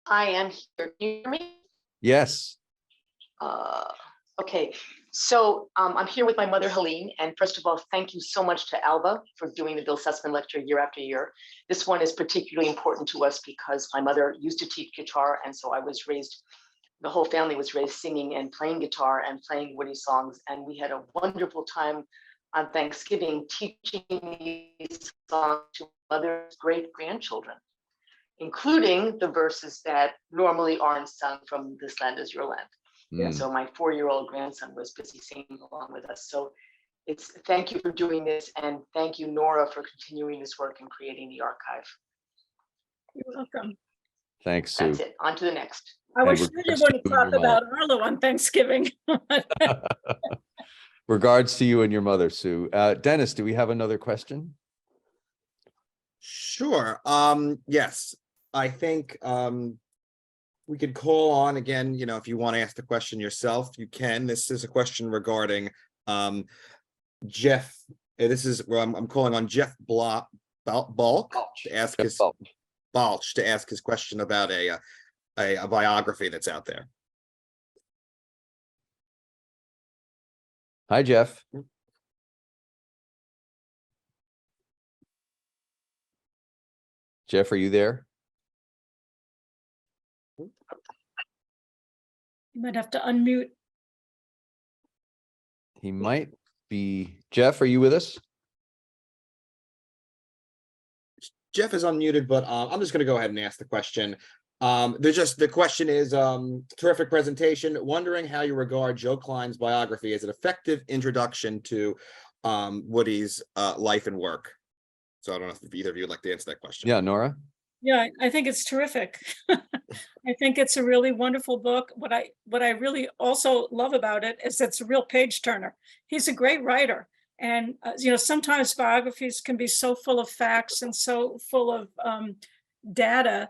I am here. Can you hear me? Yes. Okay, so I'm here with my mother, Helene. And first of all, thank you so much to ALBA for doing the Bill Susman Lecture year after year. This one is particularly important to us because my mother used to teach guitar. And so the whole family was raised singing and playing guitar and playing Woody songs. And we had a wonderful time on Thanksgiving teaching these songs to mother's great grandchildren, including the verses that normally aren't sung from "This Land Is Your Land." And so my 4-year-old grandson was busy singing along with us. So thank you for doing this. And thank you, Nora, for continuing this work and creating the archive. You're welcome. Thanks, Sue. That's it. On to the next. I was sure you want to talk about Arlo on Thanksgiving. Regards to you and your mother, Sue. Dennis, do we have another question? Sure. Yes, I think we could call on again, if you want to ask the question yourself, you can. This is a question regarding Jeff. This is where I'm calling on Jeff Balch to ask Balch to ask his question about a biography that's out there. Hi, Jeff. Jeff, are you there? You might have to unmute. He might be. Jeff, are you with us? Jeff is unmuted, but I'm just going to go ahead and ask the question. The question is, terrific presentation. Wondering how you regard Joe Klein's biography as an effective introduction to Woody's life and work. So I don't know if either of you would like to answer that question. Yeah, Nora? Yeah, I think it's terrific. I think it's a really wonderful book. What I really also love about it is it's a real page turner. He's a great writer. And, sometimes biographies can be so full of facts and so full of data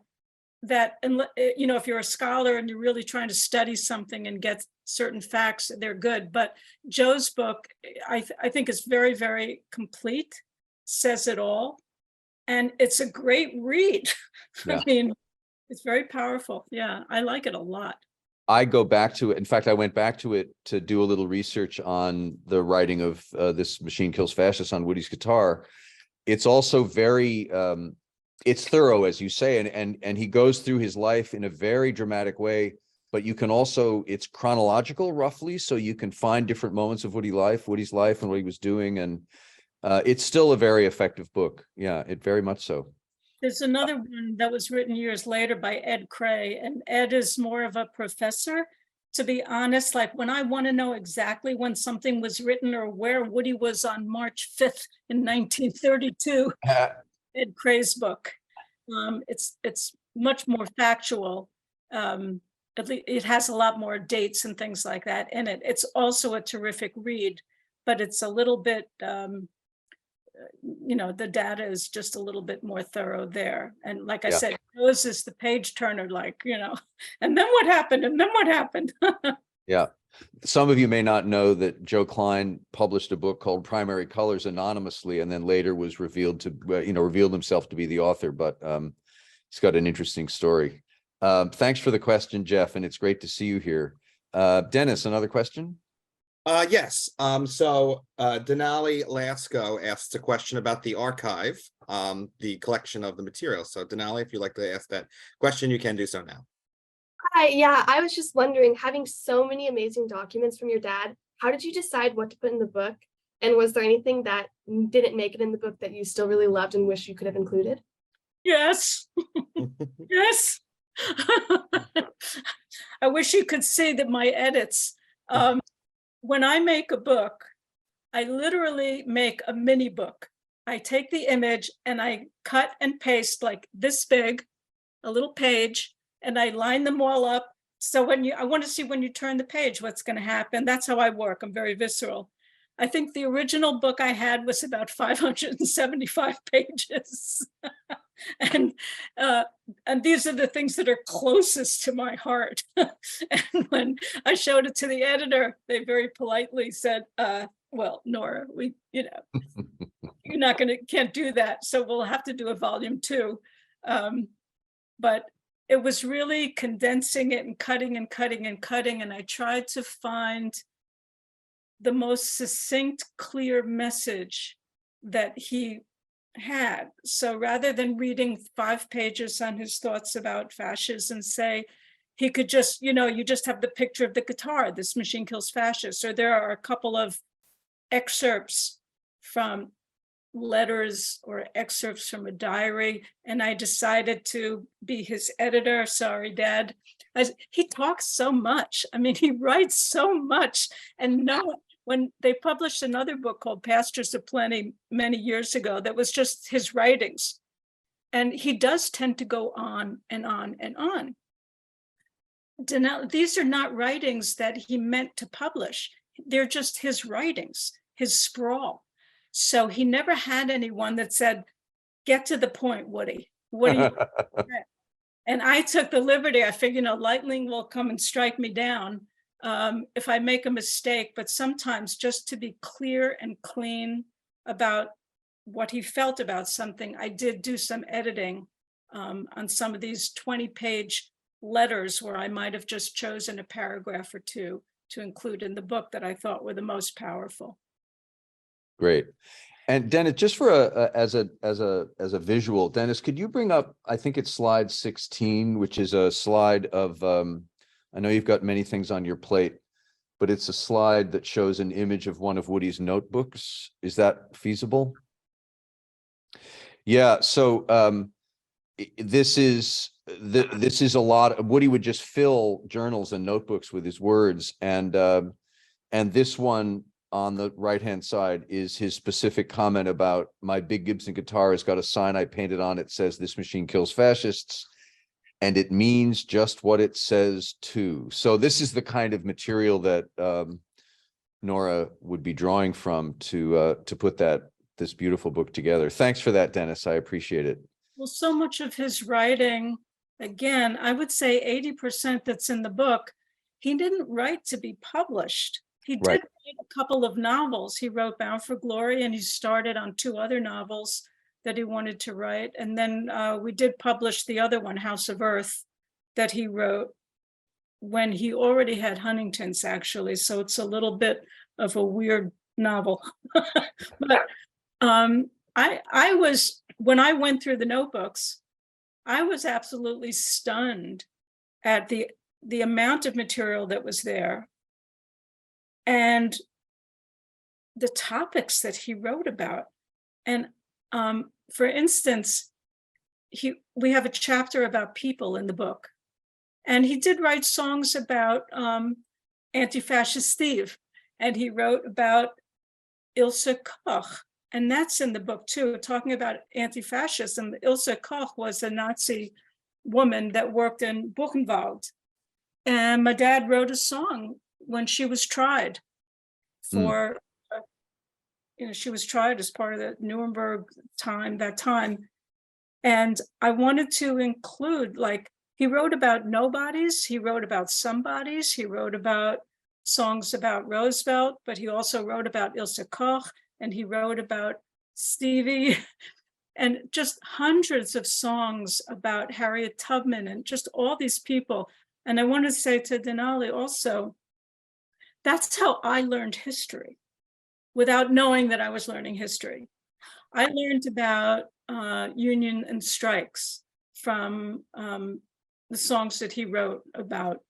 that, if you're a scholar and you're really trying to study something and get certain facts, they're good. But Joe's book, I think is very, very complete, says it all. And it's a great read. Yeah. I mean, it's very powerful. Yeah, I like it a lot. I go back to it. In fact, I went back to it to do a little research on the writing of This Machine Kills Fascists on Woody's guitar. It's also very, it's thorough, as you say, and he goes through his life in a very dramatic way, but you can also, it's chronological roughly, so you can find different moments of Woody's life and what he was doing. And it's still a very effective book. Yeah, it very much so. There's another one that was written years later by Ed Cray, and Ed is more of a professor. To be honest, like when I want to know exactly when something was written or where Woody was on March 5th in 1932, Ed Cray's book. It's much more factual. At least it has a lot more dates and things like that in it. It's also a terrific read, but it's a little bit, the data is just a little bit more thorough there. And like I said, Joe's is the page turner, and then what happened? And then what happened? Yeah. Some of you may not know that Joe Klein published a book called Primary Colors anonymously, and then later was revealed himself to be the author, but he's got an interesting story. Thanks for the question, Jeff, and it's great to see you here. Dennis, another question? Yes. So Denali Lasco asks a question about the archive, the collection of the materials. So Denali, if you'd like to ask that question, you can do so now. Hi, yeah, I was just wondering, having so many amazing documents from your dad, how did you decide what to put in the book? And was there anything that didn't make it in the book that you still really loved and wish you could have included? Yes. Yes. I wish you could see that my edits. When I make a book, I literally make a mini book. I take the image and I cut and paste like this big, a little page, and I line them all up. So I want to see when you turn the page, what's going to happen. That's how I work. I'm very visceral. I think the original book I had was about 575 pages. And these are the things that are closest to my heart. And when I showed it to the editor, they very politely said, well, Nora, can't do that. So we'll have to do a volume 2. But it was really condensing it and cutting and cutting and cutting. And I tried to find the most succinct, clear message that he had. So rather than reading 5 pages on his thoughts about fascism, say, he could just, you just have the picture of the guitar, This Machine Kills Fascists, or there are a couple of excerpts from letters or excerpts from a diary, and I decided to be his editor. Sorry, Dad. He talks so much. I mean, he writes so much, and when they published another book called Pastures of Plenty many years ago, that was just his writings. And he does tend to go on and on and on. These are not writings that he meant to publish. They're just his writings, his sprawl. So he never had anyone that said, get to the point, Woody. What do you And I took the liberty. I figured, lightning will come and strike me down if I make a mistake, but sometimes just to be clear and clean about what he felt about something, I did do some editing on some of these 20-page letters where I might have just chosen a paragraph or 2 to include in the book that I thought were the most powerful. Great. And Dennis, just for as a visual, Dennis, could you bring up, I think it's slide 16, which is a slide of, I know you've got many things on your plate, but it's a slide that shows an image of one of Woody's notebooks. Is that feasible? Yeah, so this is a lot. Woody would just fill journals and notebooks with his words, and this one on the right-hand side is his specific comment about my big Gibson guitar has got a sign I painted on it, says "This machine kills fascists," and it means just what it says too. So this is the kind of material that Nora would be drawing from to put this beautiful book together. Thanks for that, Dennis. I appreciate it. Well, so much of his writing, again, I would say 80% that's in the book, he didn't write to be published. He did Right. write a couple of novels. He wrote Bound for Glory, and he started on 2 other novels that he wanted to write. And then we did publish the other one, House of Earth, that he wrote when he already had Huntington's, actually. So it's a little bit of a weird novel. But I was, when I went through the notebooks, I was absolutely stunned at the amount of material that was there and the topics that he wrote about. And for instance, we have a chapter about people in the book, and he did write songs about anti-fascist Steve, and he wrote about Ilse Koch, and that's in the book too, talking about anti-fascism. Ilse Koch was a Nazi woman that worked in Buchenwald, and my dad wrote a song when she was tried for, she was tried as part of the Nuremberg time, that time. And I wanted to include, like, he wrote about nobodies, he wrote about somebodies, he wrote about songs about Roosevelt, but he also wrote about Ilse Koch, and he wrote about Stevie, and just hundreds of songs about Harriet Tubman and just all these people. And I want to say to Denali also, that's how I learned history without knowing that I was learning history. I learned about union and strikes from the songs that he wrote about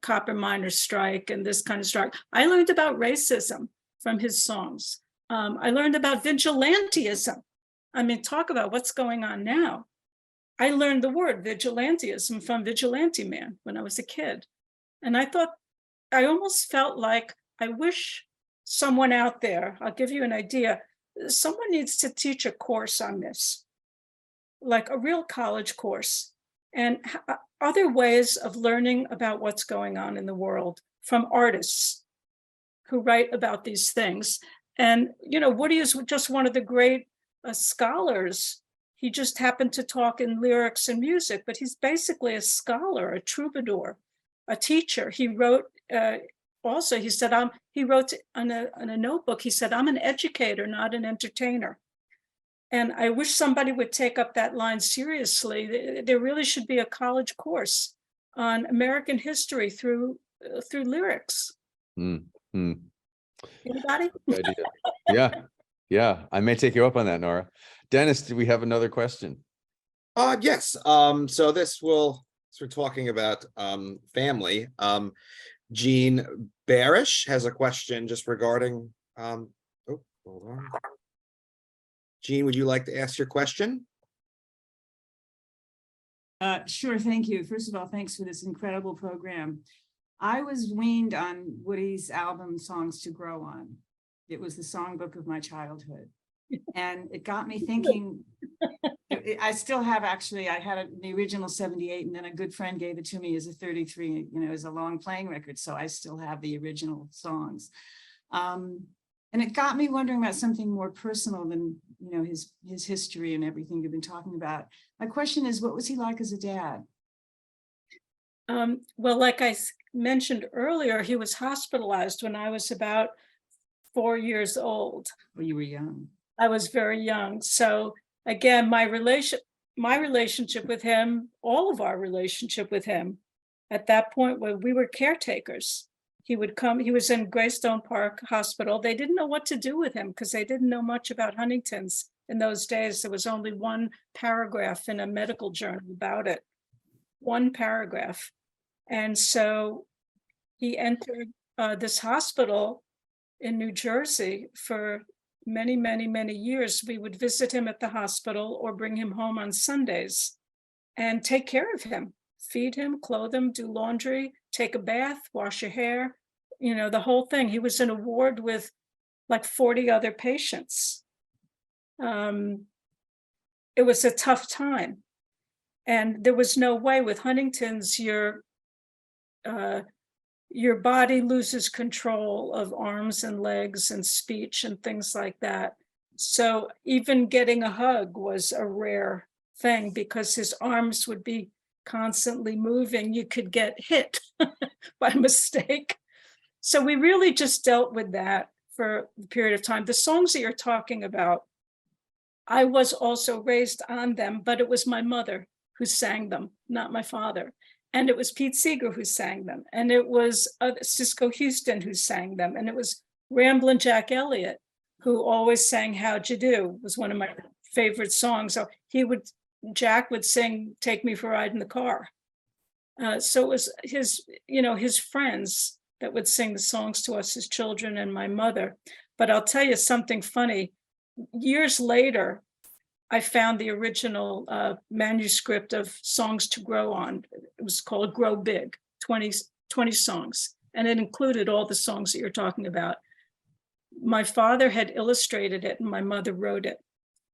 copper miners' strike and this kind of strike. I learned about racism from his songs. I learned about vigilantism. I mean, talk about what's going on now. I learned the word vigilantism from Vigilante Man when I was a kid. And I thought, I almost felt like I wish someone out there, I'll give you an idea, someone needs to teach a course on this, like a real college course, and other ways of learning about what's going on in the world from artists who write about these things. And, you know, Woody is just one of the great scholars. He just happened to talk in lyrics and music, but he's basically a scholar, a troubadour, a teacher. He wrote, also, he said, he wrote on a notebook, he said, I'm an educator, not an entertainer. And I wish somebody would take up that line seriously. There really should be a college course on American history through lyrics. Anybody? Good idea. Yeah. I may take you up on that, Nora. Dennis, do we have another question? Yes. So we're talking about family. Jean Barish has a question just regarding, hold on. Jean, would you like to ask your question? Sure, thank you. First of all, thanks for this incredible program. I was weaned on Woody's album Songs to Grow On. It was the songbook of my childhood. And it got me thinking, I still have, actually, I had the original 78, and then a good friend gave it to me as a 33, as a long playing record. So I still have the original songs. And it got me wondering about something more personal than, his history and everything you've been talking about. My question is, what was he like as a dad? Well, like I mentioned earlier, he was hospitalized when I was about 4 years old. Well, you were young. I was very young. So again, my relationship with him, all of our relationship with him, at that point when we were caretakers, he would come, he was in Greystone Park Hospital. They didn't know what to do with him because they didn't know much about Huntington's in those days. There was only one paragraph in a medical journal about it, one paragraph. And so he entered this hospital in New Jersey for many, many, many years, we would visit him at the hospital or bring him home on Sundays and take care of him, feed him, clothe him, do laundry, take a bath, wash your hair, you know, the whole thing. He was in a ward with like 40 other patients. It was a tough time. And there was no way with Huntington's, your body loses control of arms and legs and speech and things like that. So even getting a hug was a rare thing because his arms would be constantly moving. You could get hit by mistake. So we really just dealt with that for a period of time. The songs that you're talking about, I was also raised on them, but it was my mother who sang them, not my father. And it was Pete Seeger who sang them. And it was Cisco Houston who sang them. And it was Ramblin' Jack Elliott who always sang How'd You Do, was one of my favorite songs. So Jack would sing Take Me for a Ride in the Car. So it was his friends that would sing the songs to us as children and my mother. But I'll tell you something funny. Years later, I found the original manuscript of Songs to Grow On. It was called Grow Big, 20 songs. And it included all the songs that you're talking about. My father had illustrated it and my mother wrote it.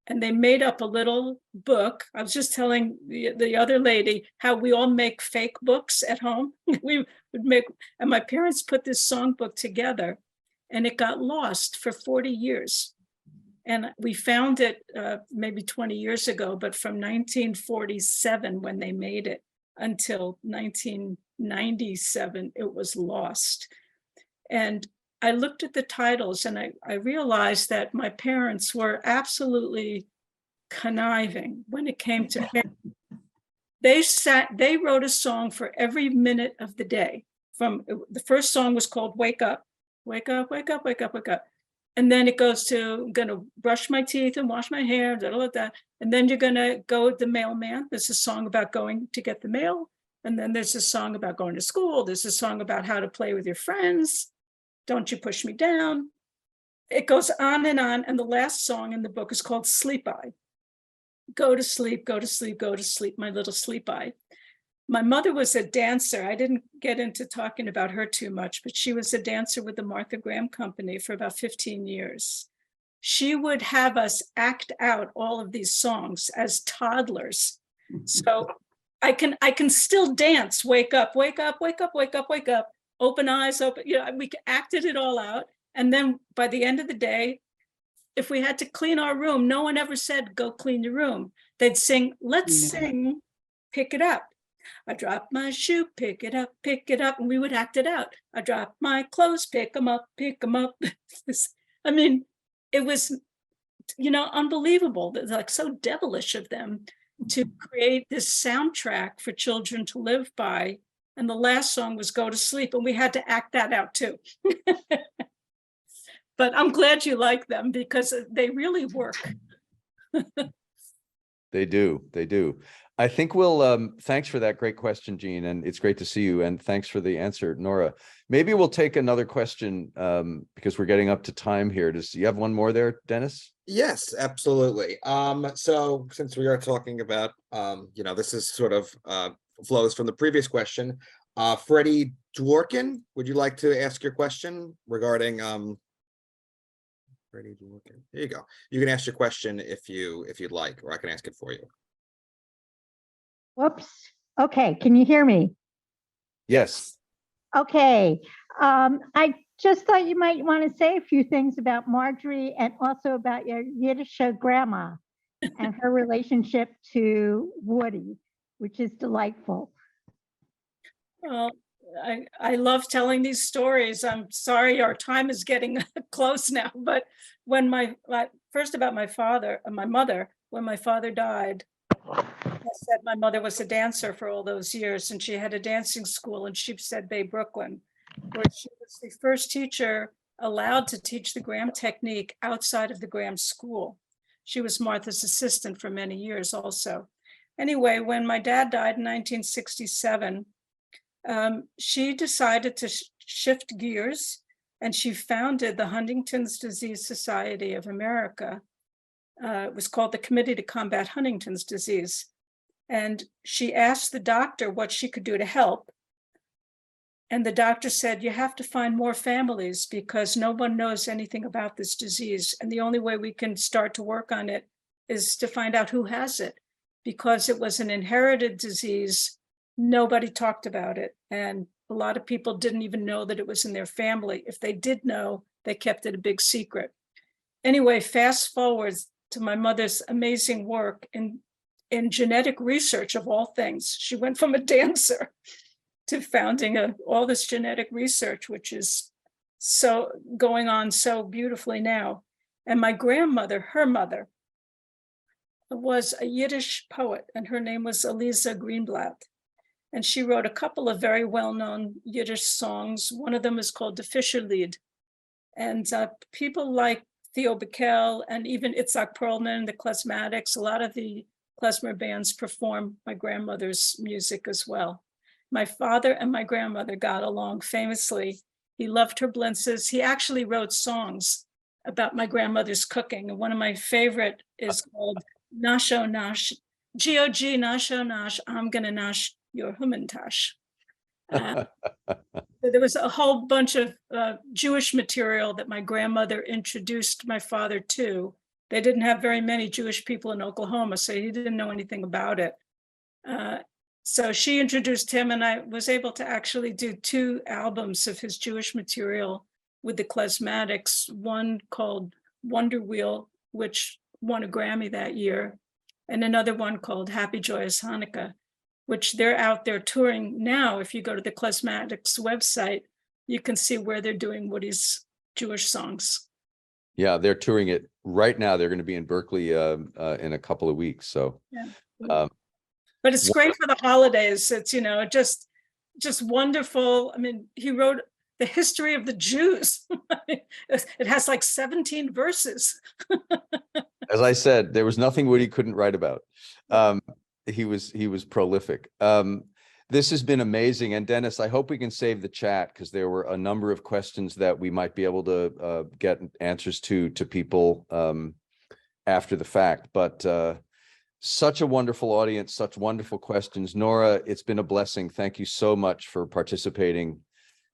And they made up a little book. I was just telling the other lady how we all make fake books at home. We would make, and my parents put this songbook together and it got lost for 40 years. And we found it maybe 20 years ago, but from 1947 when they made it until 1997, it was lost. And I looked at the titles and I realized that my parents were absolutely conniving when it came to they wrote a song for every minute of the day. From the first song was called Wake Up, Wake Up, Wake Up, Wake Up, Wake Up. And then it goes to, I'm gonna brush my teeth and wash my hair, that. And then you're gonna go with the mailman. There's a song about going to get the mail. And then there's a song about going to school. There's a song about how to play with your friends. Don't you push me down. It goes on. And the last song in the book is called Sleep Eye. Go to sleep, go to sleep, go to sleep, my little sleep eye. My mother was a dancer. I didn't get into talking about her too much, but she was a dancer with the Martha Graham Company for about 15 years. She would have us act out all of these songs as toddlers. So I can still dance, wake up, wake up, wake up, wake up, wake up, open eyes, open, we acted it all out. And then by the end of the day, if we had to clean our room, no one ever said, go clean your room. They'd sing, let's sing, Pick It Up. I dropped my shoe, pick it up, and we would act it out. I dropped my clothes, pick them up, pick them up. I mean, it was, unbelievable. Like so devilish of them to create this soundtrack for children to live by. And the last song was Go to Sleep, and we had to act that out too. But I'm glad you like them because they really work. They do. I think we'll, thanks for that great question, Jean, and it's great to see you, and thanks for the answer, Nora. Maybe we'll take another question because we're getting up to time here. Do you have one more there, Dennis? Yes, absolutely. So since we are talking about, this is sort of flows from the previous question. Freddie Dworkin, would you like to ask your question regarding Freddie Dworkin? Here you go. You can ask your question if you'd like, or I can ask it for you. Whoops. Okay, can you hear me? Yes. Okay. I just thought you might want to say a few things about Marjorie and also about your Yiddish grandma and her relationship to Woody, which is delightful. Well, I love telling these stories. I'm sorry our time is getting close now, but when first about my mother, when my father died, I said my mother was a dancer for all those years, and she had a dancing school in Sheepshead Bay, Brooklyn, where she was the first teacher allowed to teach the Graham technique outside of the Graham school. She was Martha's assistant for many years also. Anyway, when my dad died in 1967, she decided to shift gears And she founded the Huntington's Disease Society of America. It was called the Committee to Combat Huntington's Disease. And she asked the doctor what she could do to help. And the doctor said, you have to find more families because no one knows anything about this disease. And the only way we can start to work on it is to find out who has it. Because it was an inherited disease, nobody talked about it. And a lot of people didn't even know that it was in their family. If they did know, they kept it a big secret. Anyway, fast forward to my mother's amazing work in genetic research of all things. She went from a dancer to founding all this genetic research, which is so going on so beautifully now. And my grandmother, her mother, was a Yiddish poet, and her name was Eliza Greenblatt. And she wrote a couple of very well-known Yiddish songs. One of them is called the Fischerlied. And people like Theo Beckel and even Itzhak Perlman, the Klezmatics, a lot of the klezmer bands perform my grandmother's music as well. My father and my grandmother got along famously. He loved her blintzes. He actually wrote songs about my grandmother's cooking. And one of my favorite is called Nasho Nash, G-O-G, Nasho Nash, I'm gonna nash your Humintash. There was a whole bunch of Jewish material that my grandmother introduced my father to. They didn't have very many Jewish people in Oklahoma, so he didn't know anything about it. So she introduced him, and I was able to actually do 2 albums of his Jewish material with the Klezmatics, one called Wonder Wheel, which won a Grammy that year, and another one called Happy Joyous Hanukkah, which they're out there touring now. If you go to the Klezmatics website, you can see where they're doing Woody's Jewish songs. Yeah, they're touring it right now. They're going to be in Berkeley in a couple of weeks. So, yeah. But it's great for the holidays. It's, you know, just wonderful. I mean, he wrote the history of the Jews. It has like 17 verses. As I said, there was nothing Woody couldn't write about. He was prolific. This has been amazing. And Dennis, I hope we can save the chat because there were a number of questions that we might be able to get answers to people after the fact. But such a wonderful audience, such wonderful questions. Nora, it's been a blessing. Thank you so much for participating.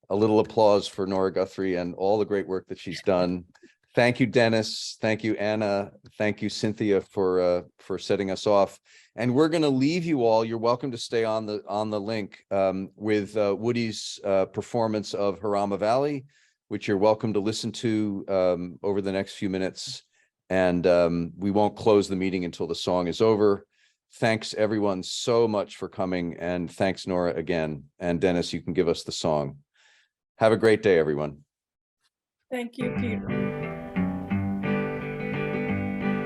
A little applause for Nora Guthrie and all the great work that she's done. Thank you, Dennis. Thank you, Anna. Thank you, Cynthia, for setting us off. And we're going to leave you all. You're welcome to stay on the link with Woody's performance of Harama Valley, which you're welcome to listen to over the next few minutes. And we won't close the meeting until the song is over. Thanks, everyone, so much for coming. And thanks, Nora, again. And Dennis, you can give us the song. Have a great day, everyone. Thank you, Peter.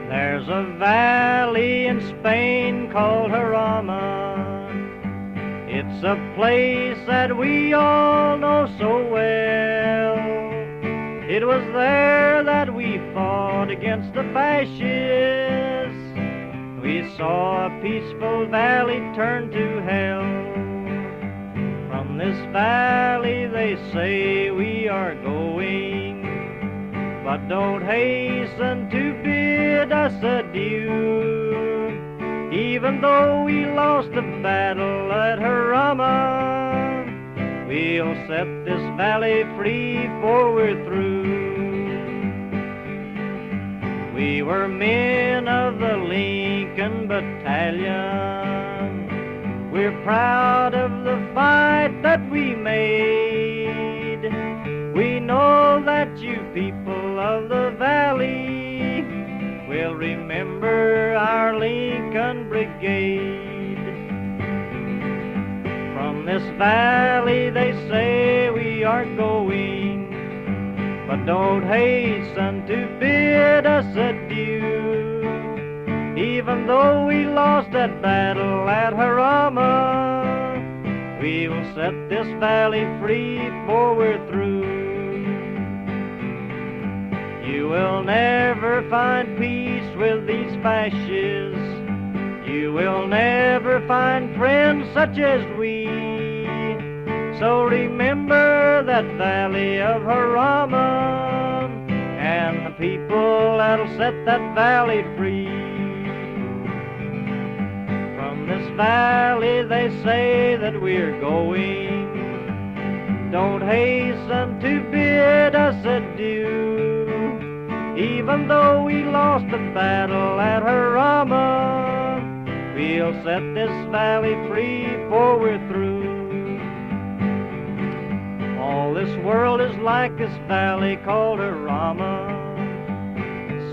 There's a valley in Spain called Harama. It's a place that we all know so well. It was there that we fought against the fascists. We saw a peaceful valley turn to hell. From this valley they say we are going, but don't hasten to bid us adieu. Even though we lost the battle at Harama, we'll set this valley free for we're through. We were men of the Lincoln Battalion. We're proud of the fight that we made. We know that you people of the valley will remember our Lincoln Brigade. From this valley they say we are going, but don't hasten to bid us adieu. Even though we lost that battle at Harama, we will set this valley free for we're through. You will never find peace with these fascists. You will never find friends such as we. So remember that valley of Harama and the people that'll set that valley free. From this valley they say that we're going. Don't hasten to bid us adieu. Even though we lost the battle at Harama, we'll set this valley free before we're through. All this world is like this valley called Harama,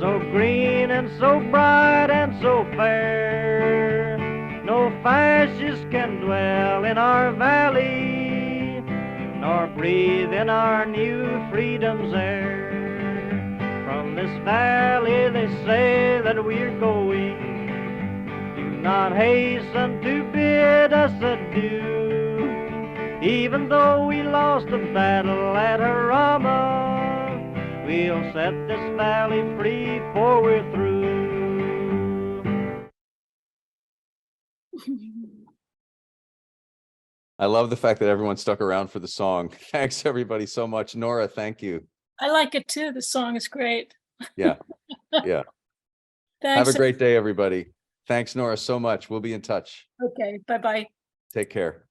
so green and so bright and so fair. No fascist can dwell in our valley, nor breathe in our new freedom's air. From this valley they say that we're going. Do not hasten to bid us adieu. Even though we lost the battle at Harama, we'll set this valley free before we're through. I love the fact that everyone stuck around for the song. Thanks, everybody, so much. Nora, thank you. I like it too. The song is great. Yeah, yeah. Thanks. Have a great day, everybody. Thanks, Nora, so much. We'll be in touch. Okay, bye-bye. Take care.